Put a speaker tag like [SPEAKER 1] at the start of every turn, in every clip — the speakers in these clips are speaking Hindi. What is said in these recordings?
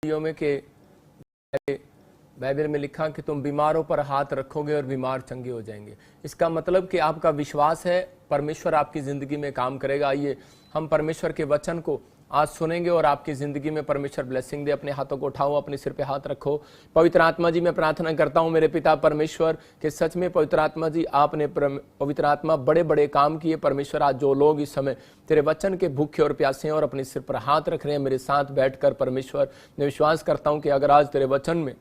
[SPEAKER 1] में कि बाइबल में लिखा कि तुम बीमारों पर हाथ रखोगे और बीमार चंगे हो जाएंगे। इसका मतलब कि आपका विश्वास है परमेश्वर आपकी ज़िंदगी में काम करेगा। आइए हम परमेश्वर के वचन को आज सुनेंगे और आपकी ज़िंदगी में परमेश्वर ब्लेसिंग दे। अपने हाथों को उठाओ, अपने सिर पे हाथ रखो। पवित्र आत्मा जी, मैं प्रार्थना करता हूँ मेरे पिता परमेश्वर कि सच में पवित्र आत्मा जी, आपने पवित्र आत्मा बड़े बड़े काम किए परमेश्वर। आज जो लोग इस समय तेरे वचन के भूखे और प्यासे हैं और अपने सिर पर हाथ रख रहे हैं मेरे साथ बैठकर परमेश्वर, मैं विश्वास करता हूँ कि अगर आज तेरे वचन में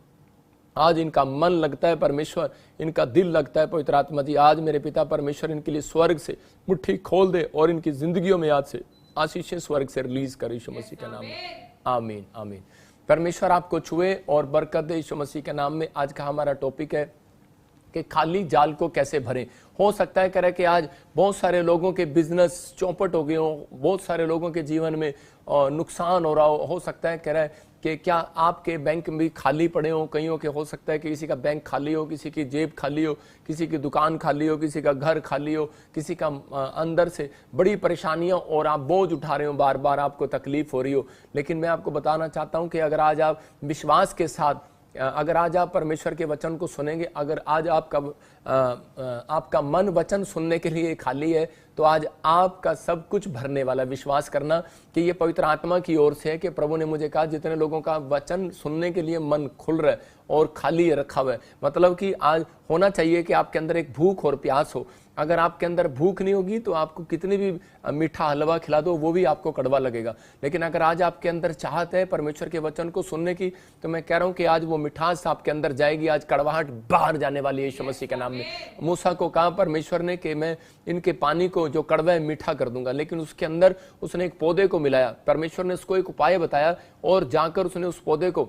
[SPEAKER 1] आज इनका मन लगता है परमेश्वर, इनका दिल लगता है पवित्र आत्मा जी, आज मेरे पिता परमेश्वर इनके लिए स्वर्ग से मुट्ठी खोल दे और इनकी जिंदगियों में आज से आशीषें स्वर्ग से रिलीज कर यीशु मसीह के नाम में। आमीन आमीन। परमेश्वर आपको छुए और बरकत दे यीशु मसीह के नाम में। आज का हमारा टॉपिक है कि खाली जाल को कैसे भरें। हो सकता है कह कि आज बहुत सारे लोगों के बिजनेस चौपट हो गए हो, बहुत सारे लोगों के जीवन में नुकसान हो रहा हो सकता है कह रहा है कि क्या आपके बैंक भी खाली पड़े हो। कईयों के हो सकता है कि किसी का बैंक खाली हो, किसी की जेब खाली हो, किसी की दुकान खाली हो, किसी का घर खाली हो, किसी का अंदर से बड़ी परेशानियां और आप बोझ उठा रहे हो, बार बार आपको तकलीफ हो रही हो। लेकिन मैं आपको बताना चाहता हूं कि अगर आज आप विश्वास के साथ, अगर आज आप परमेश्वर के वचन को सुनेंगे, अगर आज आपका मन वचन सुनने के लिए खाली है, तो आज आपका सब कुछ भरने वाला। विश्वास करना कि ये पवित्र आत्मा की ओर से है कि प्रभु ने मुझे कहा जितने लोगों का वचन सुनने के लिए मन खुल रहा है और खाली रखा हुआ है, मतलब कि आज होना चाहिए कि आपके अंदर एक भूख और प्यास हो। अगर आपके अंदर भूख नहीं होगी तो आपको कितनी भी मीठा हलवा खिला दो वो भी आपको कड़वा लगेगा। लेकिन अगर आज आपके अंदर चाहत है परमेश्वर के वचन को सुनने की, तो मैं कह रहा हूं कि आज वो मिठास आपके अंदर जाएगी। आज कड़वाहट बाहर जाने वाली है यीशु मसीह के नाम में। मूसा को कहा परमेश्वर ने कि मैं इनके पानी को जो कड़वा है मीठा कर दूंगा, लेकिन उसके अंदर उसने एक पौधे को मिलाया। परमेश्वर ने उसको एक उपाय बताया और जाकर उसने उस पौधे को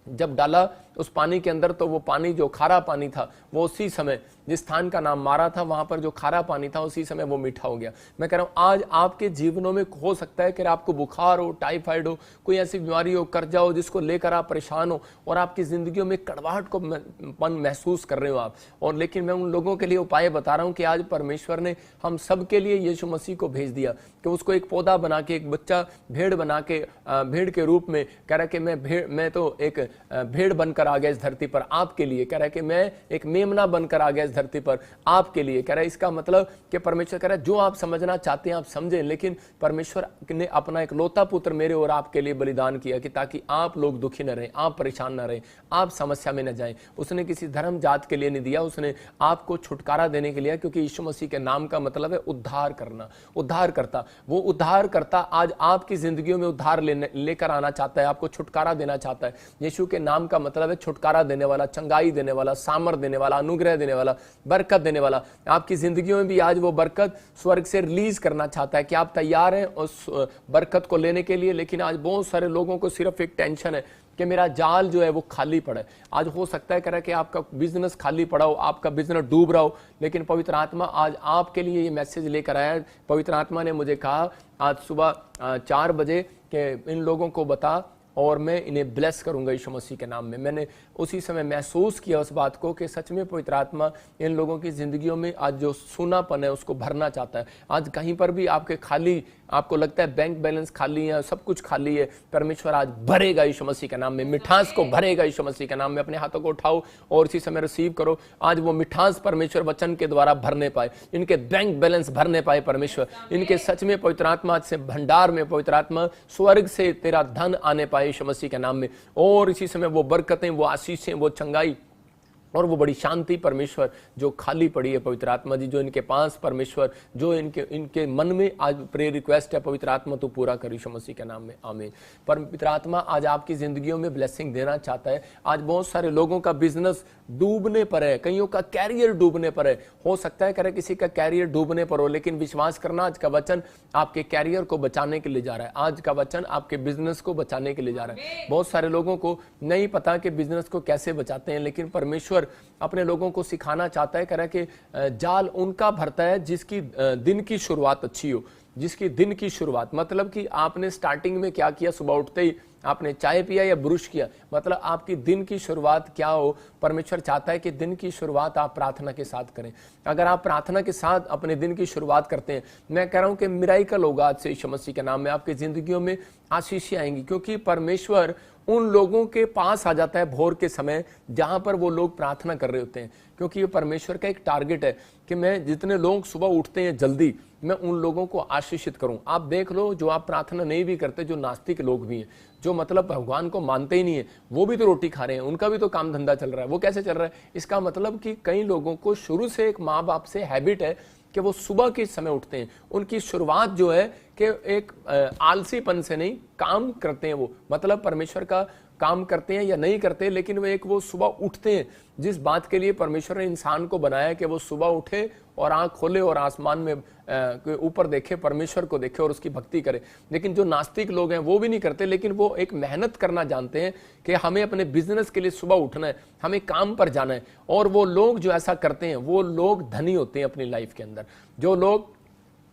[SPEAKER 1] जब डाला उस पानी के अंदर, तो वो पानी जो खारा पानी था वो उसी समय, जिस स्थान का नाम मारा था वहां पर जो खारा पानी था उसी समय वो मीठा हो गया। मैं कह रहा हूं आज आपके जीवनों में हो सकता है कि आपको बुखार हो, टाइफाइड हो, कोई ऐसी बीमारी हो, कर्जा हो जिसको लेकर आप परेशान हो और आपकी जिंदगियों में कड़वाहट को पन महसूस कर रहे हो आप। और लेकिन मैं उन लोगों के लिए उपाय बता रहा हूं कि आज परमेश्वर ने हम सब के लिए यीशु मसीह को भेज दिया कि उसको एक पौधा बना के, एक बच्चा भेड़ बना के, भेड़ के रूप में कह रहा है कि मैं तो एक भेड़ बनकर आ गया इस धरती पर आपके लिए। कह रहा है कि मैं एक मेमना बनकर आ गया इस धरती पर आपके लिए। कह रहा है इसका मतलब कि परमेश्वर कह रहा है जो आप समझना चाहते हैं आप समझें, लेकिन परमेश्वर ने अपना एक लौता पुत्र मेरे और आपके लिए बलिदान किया कि ताकि आप लोग दुखी न रहें, आप परेशान न रहें, आप समस्या में न जाएं। उसने किसी धर्म जात के लिए नहीं दिया, उसने आपको छुटकारा देने के लिए, क्योंकि यीशु मसीह के नाम का मतलब है उद्धार करना, उद्धार करता। वो उद्धार करता आज आपकी जिंदगियों में उद्धार लेकर आना चाहता है, आपको छुटकारा देना चाहता है। यीशु के नाम का मतलब है छुटकारा देने वाला, चंगाई देने वाला, सामर्थ देने वाला, अनुग्रह देने वाला, बरकत देने वाला। आपकी जिंदगियों में भी आज वो बरकत स्वर्ग से रिलीज करना चाहता है कि आप तैयार हैं उस बरकत को लेने के लिए। लेकिन आज बहुत सारे लोगों को सिर्फ एक टेंशन है कि मेरा जाल जो है वो खाली पड़ा है। आज हो सकता है कह रहा कि आपका बिजनेस खाली पड़ा हो, आपका बिजनेस डूब रहा हो, लेकिन पवित्र आत्मा आज आपके लिए ये मैसेज लेकर आया है। पवित्र आत्मा ने मुझे कहा आज सुबह 4 बजे कि इन लोगों को बता और मैं इन्हें ब्लेस करूंगा यीशु मसीह के नाम में। मैंने उसी समय महसूस किया उस बात को कि सच में पवित्र आत्मा इन लोगों की जिंदगियों में आज जो सूनापन है उसको भरना चाहता है। आज कहीं पर भी आपके खाली, आपको लगता है बैंक बैलेंस खाली है, सब कुछ खाली है, परमेश्वर आज भरेगा यीशु मसीह के नाम में, मिठास को भरेगा यीशु मसीह के नाम में। अपने हाथों को उठाओ और इसी समय रिसीव करो। आज वो मिठास परमेश्वर वचन के द्वारा भरने पाए, इनके बैंक बैलेंस भरने पाए परमेश्वर, इनके सच में पवित्र आत्मा से भंडार में पवित्र आत्मा स्वर्ग से तेरा धन आने पाए यीशु मसीह के नाम में। और इसी समय वो बरकतें, वो आशीषें, वो चंगाई और वो बड़ी शांति परमेश्वर जो खाली पड़ी है पवित्र आत्मा जी, जो इनके पास परमेश्वर, जो इनके मन में आज प्रेयर रिक्वेस्ट है पवित्र आत्मा तो पूरा कर यीशु मसीह के नाम में। आमीन। पवित्र आत्मा आज आपकी जिंदगियों में ब्लेसिंग देना चाहता है। आज बहुत सारे लोगों का बिजनेस डूबने पर है, कईयों का कैरियर डूबने पर है। हो सकता है करे किसी का कैरियर डूबने पर हो, लेकिन विश्वास करना आज का वचन आपके कैरियर को बचाने के लिए जा रहा है। आज का वचन आपके बिजनेस को बचाने के लिए जा रहा है। बहुत सारे लोगों को नहीं पता कि बिजनेस को कैसे बचाते हैं, लेकिन परमेश्वर अपने लोगों को सिखाना चाहता है। कह रहा है कि जाल उनका भरता है जिसकी दिन की शुरुआत अच्छी हो, जिसकी दिन की शुरुआत, मतलब कि आपने स्टार्टिंग में क्या किया, सुबह उठते ही आपने चाय पिया या ब्रुश किया, मतलब आपकी दिन की शुरुआत क्या हो। परमेश्वर चाहता है कि दिन की शुरुआत आप प्रार्थना के साथ करें। अगर आप प्रार्थना के साथ अपने दिन की शुरुआत करते हैं, मैं कह रहा हूं कि मिराकल होगा आज से यीशु मसीह के नाम में। आपकी जिंदगियों में आशीषें आएंगी, क्योंकि परमेश्वर उन लोगों के पास आ जाता है भोर के समय जहां पर वो लोग प्रार्थना कर रहे होते हैं, क्योंकि ये परमेश्वर का एक टारगेट है कि मैं जितने लोग सुबह उठते हैं जल्दी, मैं उन लोगों को आशीषित करूं। आप देख लो, जो आप प्रार्थना नहीं भी करते, जो नास्तिक लोग भी हैं, जो मतलब भगवान को मानते ही नहीं है, वो भी तो रोटी खा रहे हैं, उनका भी तो काम धंधा चल रहा है। वो कैसे चल रहा है? इसका मतलब कि कई लोगों को शुरू से एक माँ बाप से हैबिट है कि वो सुबह के समय उठते हैं। उनकी शुरुआत जो है कि एक आलसीपन से नहीं, काम करते हैं, वो मतलब परमेश्वर का काम करते हैं या नहीं करते, लेकिन वो सुबह उठते हैं। जिस बात के लिए परमेश्वर ने इंसान को बनाया कि वो सुबह उठे और आंख खोले और आसमान में ऊपर देखे, परमेश्वर को देखे और उसकी भक्ति करे। लेकिन जो नास्तिक लोग हैं वो भी नहीं करते, लेकिन वो एक मेहनत करना जानते हैं कि हमें अपने बिजनेस के लिए सुबह उठना है, हमें काम पर जाना है। और वो लोग जो ऐसा करते हैं वो लोग धनी होते हैं अपनी लाइफ के अंदर। जो लोग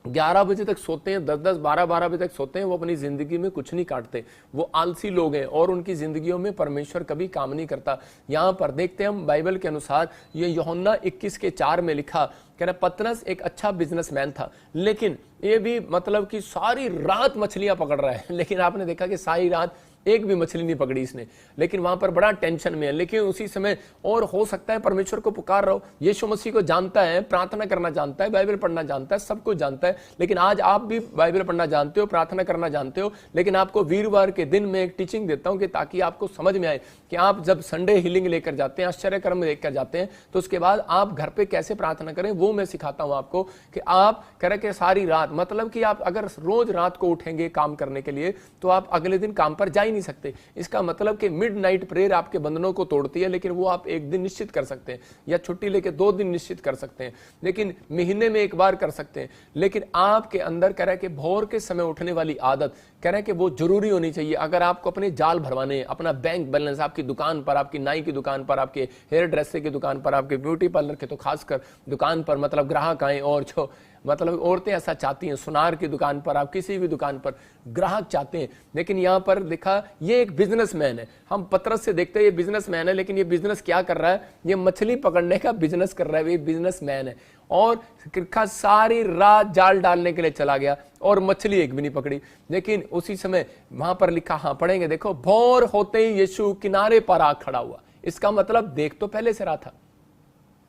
[SPEAKER 1] 11 बजे तक सोते हैं, 10-10, 12-12 बजे तक सोते हैं, वो अपनी जिंदगी में कुछ नहीं काटते, वो आलसी लोग हैं और उनकी जिंदगियों में परमेश्वर कभी काम नहीं करता। यहाँ पर देखते हैं हम बाइबल के अनुसार, ये यूहन्ना 21:4 में लिखा, कह रहा पतरस एक अच्छा बिजनेसमैन था, लेकिन ये भी मतलब कि सारी रात मछलियां पकड़ रहा है, लेकिन आपने देखा कि सारी रात एक भी मछली नहीं पकड़ी इसने, लेकिन वहां पर बड़ा टेंशन में है। लेकिन उसी समय, और हो सकता है परमेश्वर को पुकार रहा हो, यीशु मसीह को जानता है, प्रार्थना करना जानता है, बाइबल पढ़ना जानता है, सब कुछ जानता है। लेकिन आज आप भी बाइबल पढ़ना जानते हो, प्रार्थना करना जानते हो, लेकिन आपको वीरवार के दिन में एक टीचिंग देता हूं कि ताकि आपको समझ में आए कि आप जब संडे हीलिंग लेकर जाते हैं, आश्चर्य कर्म लेकर जाते हैं, तो उसके बाद आप घर पे कैसे प्रार्थना करें वो मैं सिखाता हूं आपको। कि आप करें कि सारी रात, मतलब कि आप अगर रोज रात को उठेंगे काम करने के लिए, तो आप अगले दिन काम पर जा नहीं सकते। इसका मतलब कि मिडनाइट प्रेयर आपके बंधनों को तोड़ती है, लेकिन वो आप एक दिन निश्चित कर सकते हैं, या छुट्टी लेके 2 दिन निश्चित कर सकते हैं, लेकिन महीने में एक बार कर सकते हैं। लेकिन आपके अंदर कह रहा है कि भोर के समय उठने वाली आदत कह रहा है कि वो जरूरी होनी चाहिए। अगर आपको अपने जाल भरवाने, अपना बैंक बैलेंस, आपकी दुकान पर, आपकी नाई की दुकान पर, आपके हेयर ड्रेसर की दुकान पर, आपके ब्यूटी पार्लर के तो खासकर दुकान पर मतलब ग्राहक आए, और जो मतलब औरतें ऐसा चाहती हैं, सुनार की दुकान पर, आप किसी भी दुकान पर ग्राहक चाहते हैं। लेकिन यहाँ पर देखा, ये एक बिजनेसमैन है, हम पतरस से देखते हैं ये बिजनेसमैन है, लेकिन ये बिजनेस क्या कर रहा है? ये मछली पकड़ने का बिजनेस कर रहा है, ये बिजनेसमैन है। और सारी रात जाल डालने के लिए चला गया और मछली एक भी नहीं पकड़ी। लेकिन उसी समय वहां पर लिखा, हाँ पढ़ेंगे, देखो, भोर होते ही यीशु किनारे पर आ खड़ा हुआ। इसका मतलब देख तो पहले से रहा था,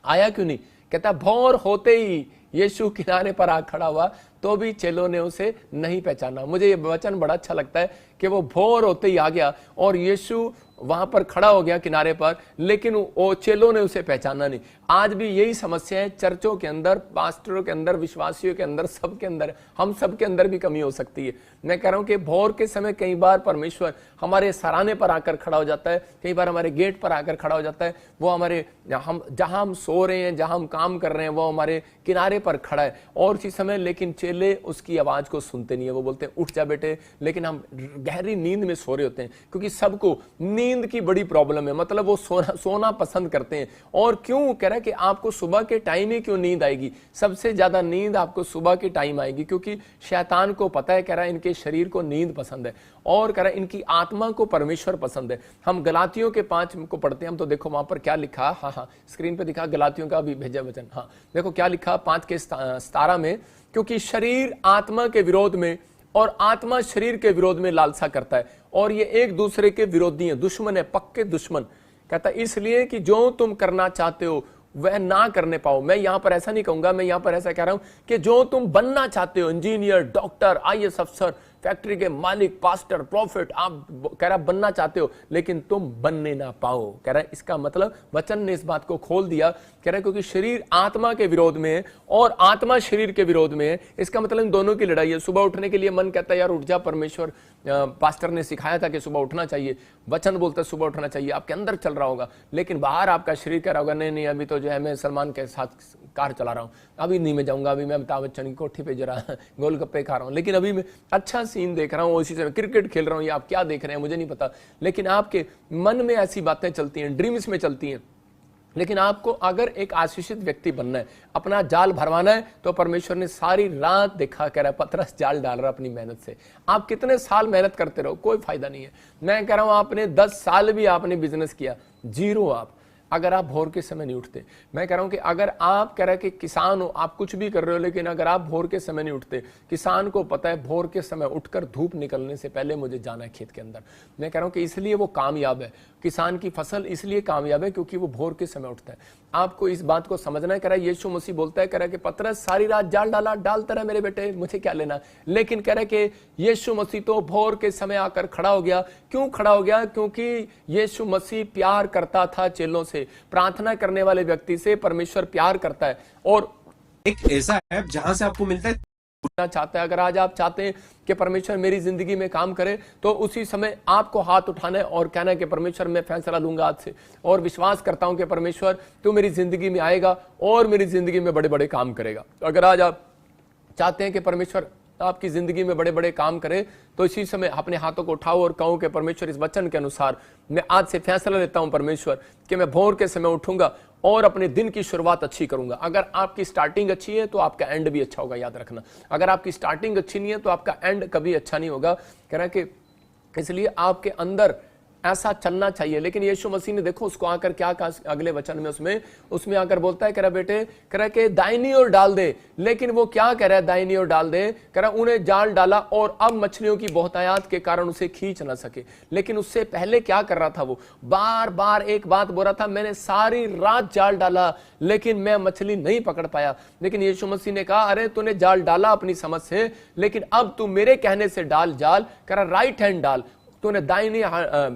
[SPEAKER 1] आया क्यों नहीं? कहता भोर होते ही यीशु किनारे पर आ खड़ा हुआ, तो भी चेलों ने उसे नहीं पहचाना। मुझे ये वचन बड़ा अच्छा लगता है कि वो भोर होते ही आ गया और यीशु वहां पर खड़ा हो गया किनारे पर, लेकिन वो चेलों ने उसे पहचाना नहीं। आज भी यही समस्या है चर्चों के अंदर, पास्टरों के अंदर, विश्वासियों के अंदर, सबके अंदर। हम सब के अंदर भी कमी हो सकती है। मैं कह रहा हूं कि भोर के समय कई बार परमेश्वर हमारे सराहने पर आकर खड़ा हो जाता है, कई बार हमारे गेट पर आकर खड़ा हो जाता है। वो हमारे जहां हम सो रहे हैं, जहां हम काम कर रहे हैं, वो हमारे किनारे पर खड़ा है। और इसी समय लेकिन चेले उसकी आवाज को सुनते नहीं है। वो बोलते हैं उठ जा बेटे, लेकिन हम गहरी नींद में सो रहे होते हैं, क्योंकि सबको नींद की बड़ी प्रॉब्लम है। मतलब वो सोना पसंद करते हैं। और क्यों कह रहा है कि आपको सुबह के टाइम ही क्यों नींद आएगी? सबसे ज्यादा नींद आपको सुबह के टाइम आएगी, क्योंकि शैतान को पता है, कह रहा है इनके शरीर को नींद पसंद है, और कह रहा है इनकी आत्मा को परमेश्वर पसंद है। हम गलातियों के 5 को पढ़ते हैं हम, तो देखो वहां पर क्या लिखा। हाँ, स्क्रीन पे दिखा, गलातियों का भी भेजा वचन। हाँ देखो क्या लिखा 5:17 में, क्योंकि शरीर आत्मा के विरोध में और आत्मा शरीर के विरोध में लालसा करता है, और ये एक दूसरे के विरोधी हैं, दुश्मन है, पक्के दुश्मन। कहता है इसलिए कि जो तुम करना चाहते हो वह ना करने पाओ। मैं यहां पर ऐसा नहीं कहूंगा, मैं यहां पर ऐसा कह रहा हूं कि जो तुम बनना चाहते हो, इंजीनियर, डॉक्टर, IAS अफसर, फैक्ट्री के मालिक, पास्टर, प्रॉफिट, आप कह रहा बनना चाहते हो, लेकिन तुम बनने ना पाओ। कह रहा है इसका मतलब वचन ने इस बात को खोल दिया। कह रहा है क्योंकि शरीर आत्मा के विरोध में है और आत्मा शरीर के विरोध में है। इसका मतलब इन दोनों की लड़ाई है। सुबह उठने के लिए मन कहता है यार उठ जा, परमेश्वर पास्टर ने सिखाया था कि सुबह उठना चाहिए, वचन बोलता है सुबह उठना चाहिए, आपके अंदर चल रहा होगा, लेकिन बाहर आपका शरीर कह रहा होगा नहीं नहीं, अभी तो जो है मैं सलमान के साथ कार चला रहा हूं, अभी नहीं मैं जाऊंगा, अभी मैं अमिताभ बच्चन की कोठी पे जरा गोलगप्पे खा रहा हूं, लेकिन अभी मैं अच्छा सीन देख रहा हूं, उसी से क्रिकेट खेल रहा हूं, या आप क्या देख रहे हैं मुझे नहीं पता। लेकिन आपके मन में ऐसी बातें चलती हैं, ड्रीम्स में चलती हैं। लेकिन आपको अगर एक आशीषित व्यक्ति बनना है, अपना जाल भरवाना है, तो परमेश्वर ने सारी रात देखा, कह रहा है पतरस जाल डाल रहा अपनी मेहनत से। आप कितने साल मेहनत करते रहो, कोई फायदा नहीं है। मैं कह रहा हूं आपने 10 साल भी आपने बिजनेस किया, जीरो। आप अगर आप भोर के समय नहीं उठते। मैं कह रहा हूं कि अगर आप कह रहे हैं कि किसान हो, आप कुछ भी कर रहे हो, लेकिन अगर आप भोर के समय नहीं उठते, किसान को पता है भोर के समय उठकर धूप निकलने से पहले मुझे जाना है खेत के अंदर। मैं कह रहा हूं कि इसलिए वो कामयाब है, किसान की फसल इसलिए कामयाब है क्योंकि वो भोर के समय उठता है। आपको इस बात को समझना है। कह रहा है यीशु मसीह बोलता है, कह रहा है कि पतरस सारी रात जाल डाला, डालता रहा मेरे बेटे, मुझे क्या लेना। लेकिन कह रहा है कि यीशु मसीह तो भोर के समय आकर खड़ा हो गया। क्यों खड़ा हो गया? क्योंकि यीशु मसीह प्यार करता था चेलों से, प्रार्थना करने वाले व्यक्ति से परमेश्वर प्यार करता है। और
[SPEAKER 2] एक ऐसा ऐप जहां से आपको मिलता है
[SPEAKER 1] चाहता है। अगर आज आप चाहते हैं कि परमेश्वर मेरी जिंदगी में काम करे, तो उसी समय आपको हाथ उठाना है और कहना है कि परमेश्वर मैं फैसला लूंगा आज से, और विश्वास करता हूं कि परमेश्वर तू मेरी जिंदगी में आएगा और मेरी जिंदगी में बड़े बड़े काम करेगा। अगर आज आप चाहते हैं कि परमेश्वर आपकी जिंदगी में बड़े बड़े काम करे, तो इसी समय अपने हाथों को उठाओ और कहो कि परमेश्वर इस वचन के अनुसार मैं आज से फैसला लेता हूं परमेश्वर कि मैं भोर के समय उठूंगा और अपने दिन की शुरुआत अच्छी करूंगा। अगर आपकी स्टार्टिंग अच्छी है तो आपका एंड भी अच्छा होगा, याद रखना। अगर आपकी स्टार्टिंग अच्छी नहीं है तो आपका एंड कभी अच्छा नहीं होगा। कह रहा है कि इसलिए आपके अंदर ऐसा चलना चाहिए। लेकिन यीशु मसीह ने देखो उसको आकर क्या कहा अगले वचन में, उसमें आकर बोलता है, कह रहा बेटे, कह रहा कि दाहिनी ओर डाल दे। लेकिन वो क्या कह रहा है दाहिनी ओर डाल दे? कह रहा उन्हें जाल डाला और अब मछलियों की बहुतायत के कारण उसे खींच ना सके। लेकिन उससे पहले क्या कर रहा था? वो बार बार एक बात बोल रहा था, मैंने सारी रात जाल डाला लेकिन मैं मछली नहीं पकड़ पाया। लेकिन यीशु मसीह ने कहा, अरे तूने जाल डाला अपनी समझ से, लेकिन अब तू मेरे कहने से डाल जाल। कह रहा राइट हैंड डाल, तूने दाहिनी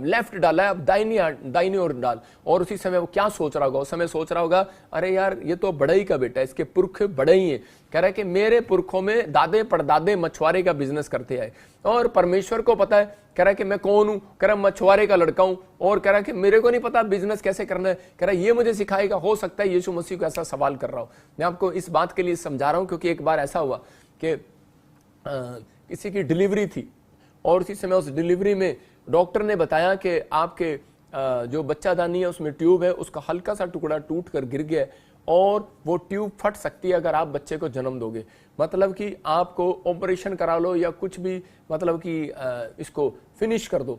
[SPEAKER 1] लेफ्ट डाला है, अब दाहिनी ओर डाल। और उसी समय वो क्या सोच रहा होगा? उस समय सोच रहा होगा, अरे यार ये तो बढ़ई का बेटा है, इसके पुरख बढ़ई हैं। कह रहा है कि मेरे पुरखों में दादे पड़दादे मछुआरे का बिजनेस करते आए, और परमेश्वर को पता है। कह रहा है कि मैं कौन हूं? कह रहा मछुआरे का लड़का हूं। और कह रहा है कि मेरे को नहीं पता बिजनेस कैसे करना है। कह रहा है ये मुझे सिखाएगा। हो सकता है यीशु मसीह को ऐसा सवाल कर रहा हूं। मैं आपको इस बात के लिए समझा रहा हूं क्योंकि एक बार ऐसा हुआ कि किसी की डिलीवरी थी, और उसी समय उस डिलीवरी में डॉक्टर ने बताया कि आपके जो बच्चादानी है उसमें ट्यूब है, उसका हल्का सा टुकड़ा टूट कर गिर गया है और वो ट्यूब फट सकती है अगर आप बच्चे को जन्म दोगे। मतलब कि आपको ऑपरेशन करा लो या कुछ भी, मतलब कि इसको फिनिश कर दो।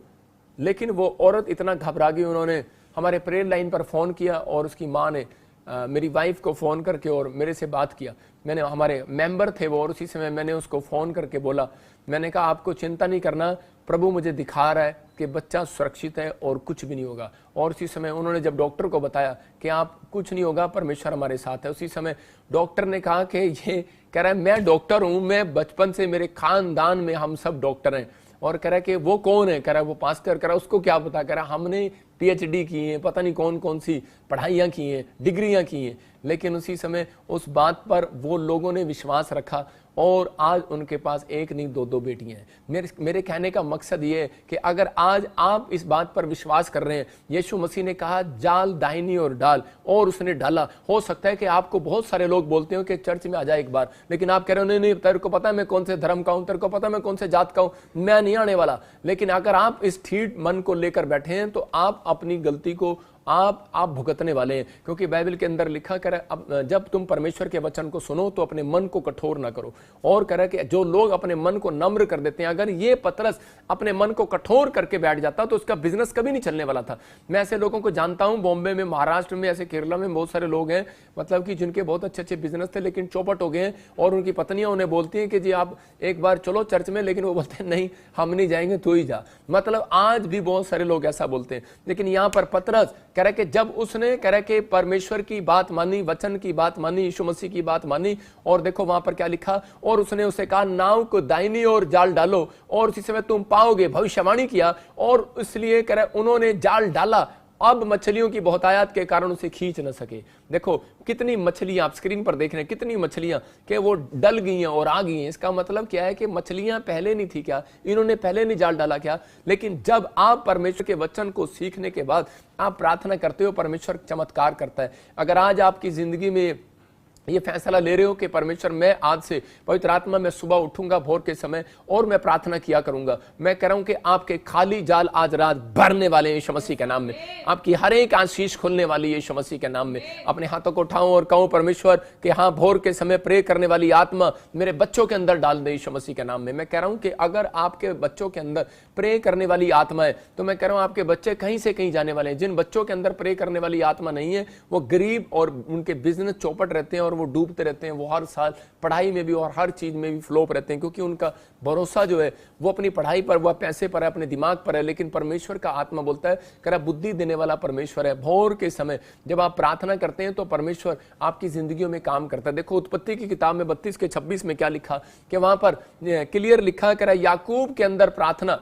[SPEAKER 1] लेकिन वो औरत इतना घबरा गई, उन्होंने हमारे प्रेयर लाइन पर फ़ोन किया और उसकी माँ ने मेरी वाइफ को फ़ोन करके और मेरे से बात किया। मैंने, हमारे मेंबर थे वो, और उसी समय मैंने उसको फ़ोन करके बोला, मैंने कहा आपको चिंता नहीं करना, प्रभु मुझे दिखा रहा है कि बच्चा सुरक्षित है और कुछ भी नहीं होगा। और उसी समय उन्होंने जब डॉक्टर को बताया कि आप कुछ नहीं होगा, परमेश्वर हमारे साथ है, उसी समय डॉक्टर ने कहा कि ये, कह रहा है मैं डॉक्टर हूँ, मैं बचपन से, मेरे खानदान में हम सब डॉक्टर हैं। और कह रहा है कि वो कौन है? कह रहा है वो पास्टर। कह रहा है उसको क्या पता? कह रहा है हमने PhD की है, पता नहीं कौन कौन सी पढ़ाइयाँ की हैं, डिग्रियाँ की हैं। लेकिन उसी समय उस बात पर वो लोगों ने विश्वास रखा और आज उनके पास एक नहीं दो बेटियां हैं। मेरे कहने का मकसद ये है कि अगर आज आप इस बात पर विश्वास कर रहे हैं, यीशु मसीह ने कहा जाल दाहिनी ओर डाल, और उसने डाला। हो सकता है कि आपको बहुत सारे लोग बोलते हो कि चर्च में आ जाए एक बार, लेकिन आप कह रहे हो नहीं नहीं, तेरे को पता है मैं कौन से धर्म का हूं, तेरे को पता है मैं कौन से जात का हूं, मैं नहीं आने वाला। लेकिन अगर आप इस ठीक मन को लेकर बैठे हैं तो आप अपनी गलती को आप भुगतने वाले हैं। क्योंकि बाइबल के अंदर लिखा कर जब तुम परमेश्वर के वचन को सुनो तो अपने मन को कठोर ना करो। और कह रहा है कि जो लोग अपने मन को नम्र कर देते हैं, अगर ये पतरस अपने मन को कठोर करके बैठ जाता तो उसका बिजनेस कभी नहीं चलने वाला था। मैं ऐसे लोगों को जानता हूं, बॉम्बे में, महाराष्ट्र में, ऐसे केरला में बहुत सारे लोग हैं, मतलब कि जिनके बहुत अच्छे अच्छे बिजनेस थे लेकिन चौपट हो गए हैं, और उनकी पत्नियां उन्हें बोलती हैं कि जी आप एक बार चलो चर्च में, लेकिन वो बोलते हैं नहीं हम नहीं जाएंगे, तू ही जा। मतलब आज भी बहुत सारे लोग ऐसा बोलते हैं। लेकिन यहां पर पतरस कह रहा है कि जब उसने, कह रहा है कि परमेश्वर की बात मानी, वचन की बात मानी, यीशु मसीह की बात मानी, और देखो वहां पर क्या लिखा, और उसने उसे कहा नाव को दाहिनी ओर जाल डालो और उसी समय तुम पाओगे, भविष्यवाणी किया, और इसलिए कह रहा है उन्होंने जाल डाला, अब मछलियों की बहुतायत के कारण उसे खींच न सके। देखो कितनी मछलियां आप स्क्रीन पर देख रहे हैं, कितनी मछलियां कि वो डल गई हैं और आ गई हैं। इसका मतलब क्या है कि मछलियां पहले नहीं थी क्या? इन्होंने पहले नहीं जाल डाला क्या? लेकिन जब आप परमेश्वर के वचन को सीखने के बाद आप प्रार्थना करते हो, परमेश्वर चमत्कार करता है। अगर आज आपकी जिंदगी में ये फैसला ले रहे हो कि परमेश्वर मैं आज से पवित्र आत्मा में सुबह उठूंगा भोर के समय और मैं प्रार्थना किया करूंगा। मैं कह रहा हूं कि आपके खाली जाल आज रात भरने वाले हैं यीशु मसीह के नाम में। आपकी हर एक आशीष खुलने वाली है यीशु मसीह के नाम में। अपने हाथों को उठाऊं और कहूं परमेश्वर कि हाँ, भोर के समय प्रे करने वाली आत्मा मेरे बच्चों के अंदर डाल दे यीशु मसीह के नाम में। मैं कह रहा हूं कि अगर आपके बच्चों के अंदर प्रे करने वाली आत्मा है तो मैं कह रहा हूं आपके बच्चे कहीं से कहीं जाने वाले हैं। जिन बच्चों के अंदर प्रे करने वाली आत्मा नहीं है वो गरीब और उनके बिजनेस चौपट रहते हैं और वो डूबते रहते हैं। वो हर साल पढ़ाई में भी और हर चीज में भी फ्लॉप रहते हैं, क्योंकि उनका भरोसा जो है वो अपनी पढ़ाई पर, वह पैसे पर है, अपने दिमाग पर है। लेकिन परमेश्वर का आत्मा बोलता है, कह रहा बुद्धि देने वाला परमेश्वर है। भोर के समय जब आप प्रार्थना करते हैं तो परमेश्वर आपकी जिंदगियों में काम करता है। देखो उत्पत्ति की किताब में 32 के 26 में क्या लिखा कि वहां पर क्लियर लिखा, कह रहा याकूब के अंदर प्रार्थना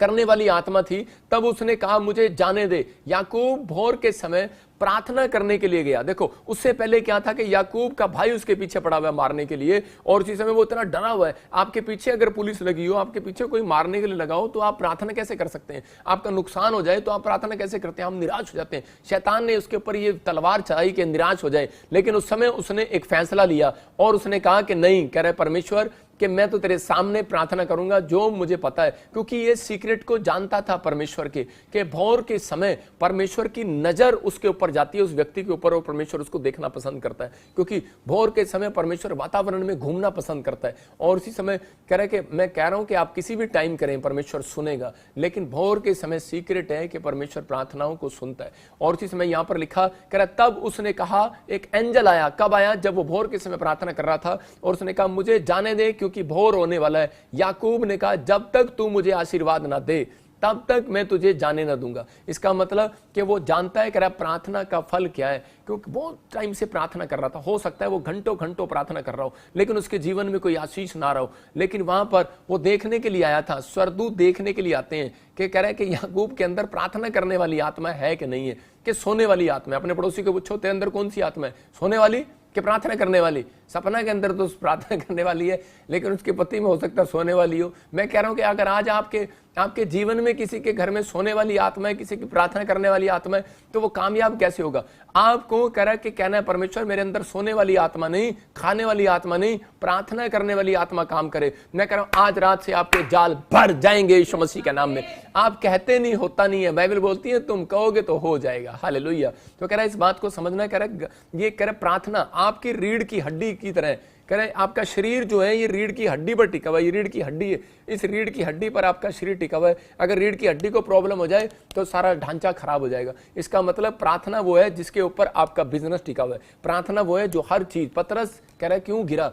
[SPEAKER 1] करने वाली आत्मा थी। तब उसने कहा मुझे जाने दे। याकूब भोर के समय प्रार्थना करने के लिए गया। देखो उससे पहले क्या था कि याकूब का भाई उसके पीछे पड़ा हुआ है मारने के लिए, और उसी समय वो इतना डरा हुआ है। आपके पीछे अगर पुलिस लगी हो, आपके पीछे कोई मारने के लिए लगा हो, तो आप प्रार्थना कैसे कर सकते हैं? आपका नुकसान हो जाए तो आप प्रार्थना कैसे करते हैं? हम निराश हो जाते हैं। शैतान ने उसके ऊपर ये तलवार चलाई कि निराश हो जाए, लेकिन उस समय उसने एक फैसला लिया और उसने कहा कि नहीं, कह रहे परमेश्वर कि मैं तो तेरे सामने प्रार्थना करूंगा जो मुझे पता है। क्योंकि ये सीक्रेट को जानता था परमेश्वर के, कि भोर के समय परमेश्वर की नजर उसके ऊपर जाती है, उस व्यक्ति के ऊपर, और परमेश्वर उसको देखना पसंद करता है। क्योंकि भोर के समय परमेश्वर वातावरण में घूमना पसंद करता है। और उसी समय कह रहे कि मैं कह रहा हूं कि आप किसी भी टाइम करें परमेश्वर सुनेगा, लेकिन भोर के समय सीक्रेट है कि परमेश्वर प्रार्थनाओं को सुनता है। और उसी समय यहां पर लिखा, कह रहा तब उसने कहा, एक एंजल आया। कब आया? जब वो भोर के समय प्रार्थना कर रहा था, और उसने कहा मुझे जाने दे क्योंकि भोर होने वाला है। याकूब ने कहा जब तक तू मुझे आशीर्वाद ना दे तब तक मैं तुझे जाने ना दूंगा। इसका मतलब कि वो जानता है कि प्रार्थना का फल क्या है, क्योंकि बहुत टाइम से प्रार्थना कर रहा था। हो सकता है वो घंटों घंटों प्रार्थना कर रहा हो, लेकिन उसके जीवन में कोई आशीष ना रहा हो। लेकिन वहां पर वो देखने के लिए आया था। स्वर्गदूत देखने के लिए आते हैं कि कह रहा है कि याकूब के अंदर प्रार्थना करने वाली आत्मा है कि नहीं है, कि सोने वाली आत्मा है। अपने पड़ोसी को पूछो तेरे अंदर कौन सी आत्मा है, सोने वाली कि प्रार्थना करने वाली? सपना के अंदर तो प्रार्थना करने वाली है, लेकिन उसके पति में हो सकता है सोने वाली हो। मैं कह रहा हूं कि अगर आज आपके जीवन में किसी के घर में सोने वाली आत्मा है, किसी की प्रार्थना करने वाली आत्मा है, तो वो कामयाब कैसे होगा? आपको कह रहा कि कहना है परमेश्वर मेरे अंदर सोने वाली आत्मा नहीं, खाने वाली आत्मा नहीं, प्रार्थना करने वाली आत्मा काम करे। मैं कह रहा हूं आज रात से आपके जाल भर जाएंगे यीशु मसीह के नाम में। आप कहते नहीं, होता नहीं है। बाइबल बोलती है तुम कहोगे तो हो जाएगा। हालेलुया। तो कह रहा है इस बात को समझना। कह रहा ये कह रहा प्रार्थना आपकी रीढ़ की हड्डी की तरह। कह रहे आपका शरीर जो है ये रीढ़ की हड्डी पर टिका हुआ है। ये रीढ़ की हड्डी है, इस रीढ़ की हड्डी पर आपका शरीर टिका हुआ है। अगर रीढ़ की हड्डी को प्रॉब्लम हो जाए तो सारा ढांचा खराब हो जाएगा। इसका मतलब प्रार्थना वो है जिसके ऊपर आपका बिजनेस टिका हुआ है। प्रार्थना वो है जो हर चीज, पतरस कह रहा है क्यों गिरा?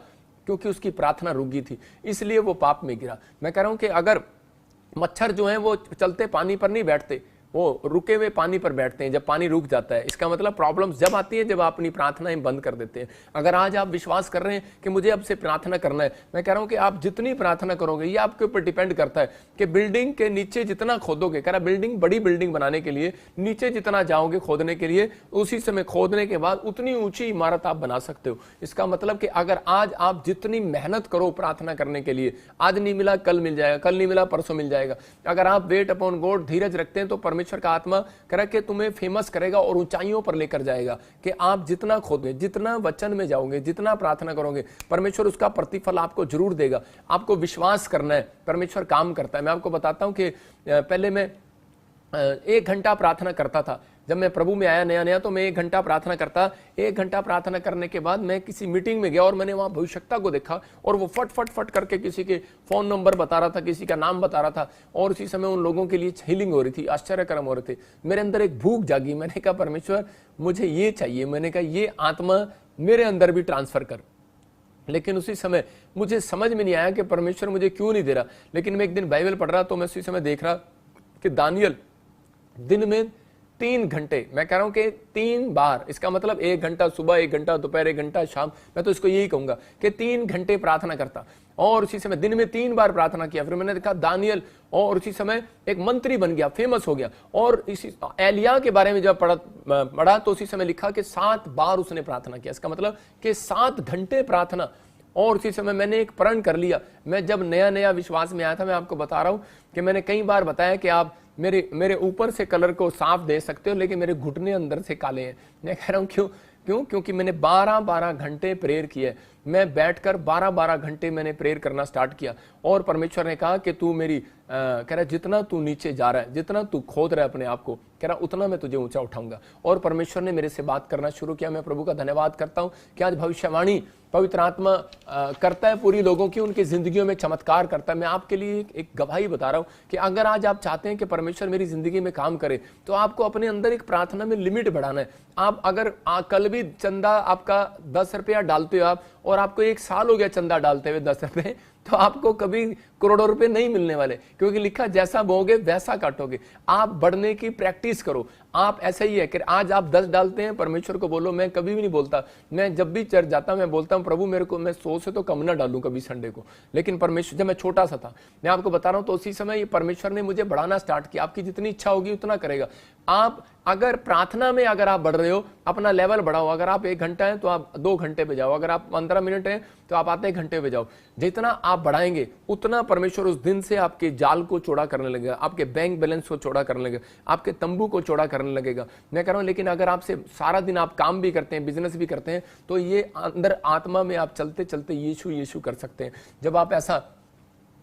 [SPEAKER 1] क्योंकि उसकी प्रार्थना रुक गई थी, इसलिए वो पाप में गिरा। मैं कह रहा हूं कि अगर मच्छर जो है वो चलते पानी पर नहीं बैठते, वो रुके हुए पानी पर बैठते हैं जब पानी रुक जाता है। इसका मतलब प्रॉब्लम्स जब आती है जब आप अपनी प्रार्थनाएं बंद कर देते हैं। अगर आज आप विश्वास कर रहे हैं कि मुझे अब से प्रार्थना करना है, मैं कह रहा हूं कि आप जितनी प्रार्थना करोगे ये आपके ऊपर डिपेंड करता है कि बिल्डिंग के नीचे जितना खोदोगे। कह रहा बिल्डिंग, बड़ी बिल्डिंग बनाने के लिए नीचे जितना जाओगे खोदने के लिए, उसी समय खोदने के बाद उतनी ऊंची इमारत आप बना सकते हो। इसका मतलब कि अगर आज आप जितनी मेहनत करो प्रार्थना करने के लिए, आज नहीं मिला कल मिल जाएगा, कल नहीं मिला परसों मिल जाएगा। अगर आप वेट अपॉन गॉड, धीरज रखते हैं, तो परमेश्वर का आत्मा कह के तुम्हें फेमस करेगा और ऊंचाइयों पर लेकर जाएगा। कि आप जितना खोदोगे, जितना वचन में जाओगे, जितना प्रार्थना करोगे, परमेश्वर उसका प्रतिफल आपको जरूर देगा। आपको विश्वास करना है, परमेश्वर काम करता है। मैं आपको बताता हूं कि पहले मैं 1 घंटा प्रार्थना करता था। जब मैं प्रभु में आया नया नया तो मैं 1 घंटा प्रार्थना करता। 1 घंटा प्रार्थना करने के बाद मैं किसी मीटिंग में गया और मैंने वहां भविष्यता को देखा, और वो फट फट फट करके किसी के फोन नंबर बता रहा था, किसी का नाम बता रहा था, और उसी समय उन लोगों के लिए हीलिंग हो रही थी, आश्चर्यकर्म हो रहे थे। मेरे अंदर एक भूख जागी। मैंने कहा परमेश्वर मुझे ये चाहिए। मैंने कहा ये आत्मा मेरे अंदर भी ट्रांसफर कर। लेकिन उसी समय मुझे समझ में नहीं आया कि परमेश्वर मुझे क्यों नहीं दे रहा। लेकिन मैं एक दिन बाइबल पढ़ रहा तो मैं उसी समय देख रहा कि दानियल दिन में 3 घंटे, मैं कह रहा हूं कि 3 बार, इसका मतलब 1 घंटा सुबह, 1 घंटा दोपहर, 1 घंटा शाम, मैं तो इसको यही कहूंगा कि 3 घंटे प्रार्थना करता। और उसी समय दिन में 3 बार प्रार्थना किया। फिर मैंने देखा दानियल, और उसी समय एक मंत्री बन गया, फेमस हो गया। और इसी एलिया के बारे में जब पढ़ा तो उसी समय लिखा कि 7 बार उसने प्रार्थना किया। इसका मतलब कि 7 घंटे प्रार्थना। और उसी समय मैंने एक प्रण कर लिया। मैं जब नया नया विश्वास में आया था, मैं आपको बता रहा हूं कि मैंने कई बार बताया कि आप मेरे ऊपर से कलर को साफ दे सकते हो, लेकिन मेरे घुटने अंदर से काले हैं। मैं कह रहा हूं क्यों? क्यों? क्योंकि मैंने 12-12 घंटे प्रेयर किए। मैं बैठकर 12-12 घंटे मैंने प्रेयर करना स्टार्ट किया और परमेश्वर ने कहा कि तू मेरी कह रहा जितना तू नीचे जा रहा है, जितना तू खोद रहा है अपने आप को, कह रहा उतना मैं तुझे ऊंचा उठाऊंगा। और परमेश्वर ने मेरे से बात करना शुरू किया। मैं प्रभु का धन्यवाद करता हूं कि आज भविष्यवाणी पवित्र आत्मा करता है पूरी लोगों की, उनकी जिंदगियों में चमत्कार करता है। मैं आपके लिए एक गवाही बता रहा हूं कि अगर आज आप चाहते हैं कि परमेश्वर मेरी जिंदगी में काम करे तो आपको अपने अंदर एक प्रार्थना में लिमिट बढ़ाना है। आप अगर कल भी चंदा आपका 10 रुपया डालते हो आप, और आपको 1 साल हो गया चंदा डालते हुए 10 रुपए, तो आपको कभी करोड़ों रुपए नहीं मिलने वाले, क्योंकि लिखा जैसा बोओगे वैसा काटोगे। आप बढ़ने की प्रैक्टिस करो। आप ऐसा ही है कि आज आप 10 डालते हैं, परमेश्वर को बोलो। मैं कभी भी नहीं बोलता, मैं जब भी चर्च जाता मैं बोलता हूं प्रभु मेरे को, मैं 100 से तो कम ना डालूं कभी संडे को, लेकिन परमेश्वर, जब मैं छोटा सा था, मैं आपको बता रहा हूं, तो उसी समय ये परमेश्वर ने मुझे बढ़ाना स्टार्ट किया। आपकी जितनी इच्छा होगी उतना करेगा। आप अगर प्रार्थना में अगर आप बढ़ रहे हो, अपना लेवल बढ़ाओ। अगर आप 1 घंटा है तो आप 2 घंटे पे जाओ, अगर आप 15 मिनट है तो आप आधे घंटे पे जाओ। जितना आप बढ़ाएंगे उतना परमेश्वर उस दिन से आपके जाल को चौड़ा करने लगेगा, आपके बैंक बैलेंस को चौड़ा करने लगेगा, आपके तंबू को चौड़ा करने लगेगा। मैं कह रहा हूं, लेकिन अगर आपसे सारा दिन आप काम भी करते हैं, बिजनेस भी करते हैं, तो ये अंदर आत्मा में आप चलते चलते यीशु यीशु कर सकते हैं। जब आप ऐसा